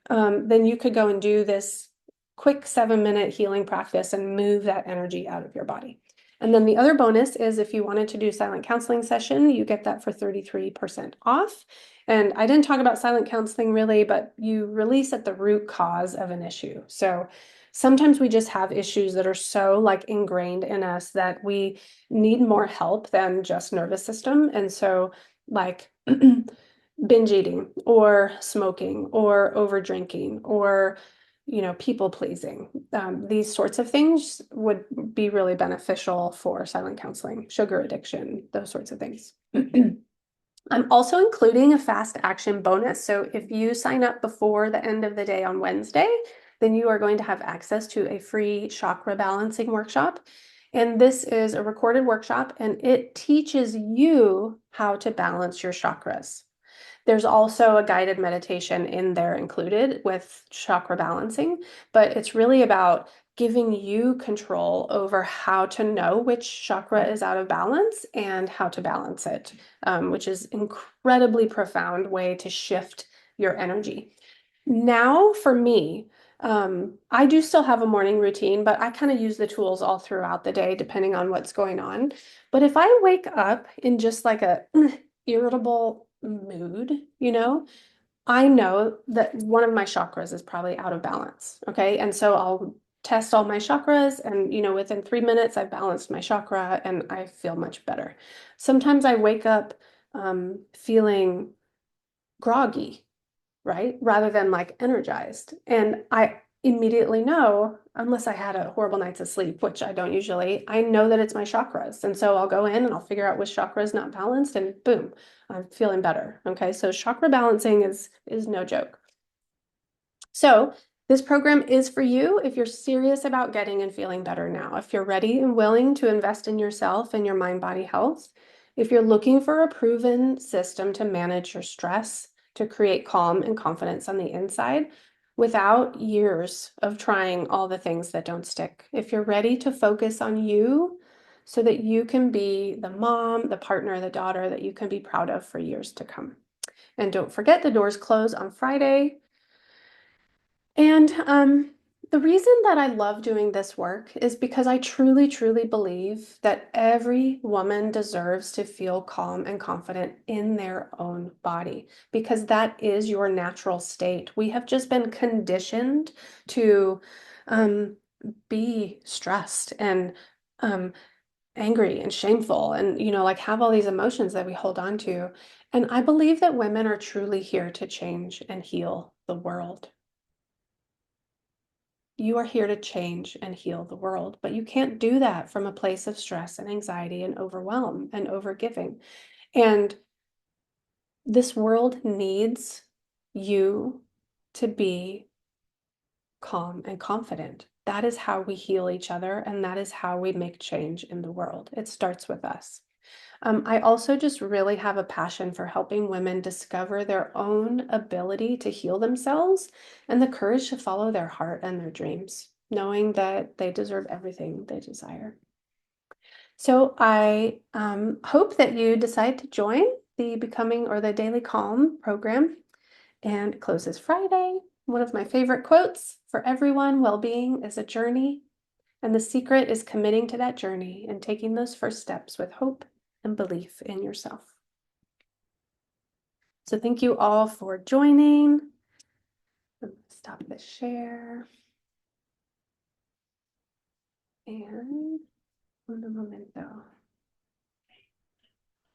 then you could go and do this quick 7-minute healing practice and move that energy out of your body. And then the other bonus is if you wanted to do silent counseling session, you get that for 33% off. And I didn't talk about silent counseling really, but you release at the root cause of an issue. So sometimes we just have issues that are so like ingrained in us that we need more help than just nervous system. And so like binge eating or smoking or over drinking or people pleasing. These sorts of things would be really beneficial for silent counseling, sugar addiction, those sorts of things. I'm also including a fast action bonus. So if you sign up before the end of the day on Wednesday, then you are going to have access to a free chakra balancing workshop. And this is a recorded workshop and it teaches you how to balance your chakras. There's also a guided meditation in there included with chakra balancing, but it's really about giving you control over how to know which chakra is out of balance and how to balance it, which is incredibly profound way to shift your energy. Now for me, I do still have a morning routine, but I kind of use the tools all throughout the day, depending on what's going on. But if I wake up in just like a irritable mood, I know that one of my chakras is probably out of balance. Okay. And so I'll test all my chakras, and within 3 minutes I've balanced my chakra and I feel much better. Sometimes I wake up feeling groggy, right? Rather than like energized. And I immediately know, unless I had a horrible night's of sleep, which I don't usually, I know that it's my chakras. And so I'll go in and I'll figure out which chakra is not balanced and boom, I'm feeling better. Okay. So chakra balancing is no joke. So this program is for you if you're serious about getting and feeling better now, if you're ready and willing to invest in yourself and your mind-body health, if you're looking for a proven system to manage your stress, to create calm and confidence on the inside without years of trying all the things that don't stick, if you're ready to focus on you so that you can be the mom, the partner, the daughter that you can be proud of for years to come. And don't forget, the doors close on Friday. And the reason that I love doing this work is because I truly, truly believe that every woman deserves to feel calm and confident in their own body, because that is your natural state. We have just been conditioned to be stressed and angry and shameful and, like have all these emotions that we hold on to. And I believe that women are truly here to change and heal the world. You are here to change and heal the world, but you can't do that from a place of stress and anxiety and overwhelm and overgiving. And this world needs you to be calm and confident. That is how we heal each other, and that is how we make change in the world. It starts with us. I also just really have a passion for helping women discover their own ability to heal themselves and the courage to follow their heart and their dreams, knowing that they deserve everything they desire. So I hope that you decide to join the Becoming or the Daily Calm program, and it closes Friday. One of my favorite quotes: for everyone, well-being is a journey, and the secret is committing to that journey and taking those first steps with hope and belief in yourself. So thank you all for joining. Stop the share. And un momento.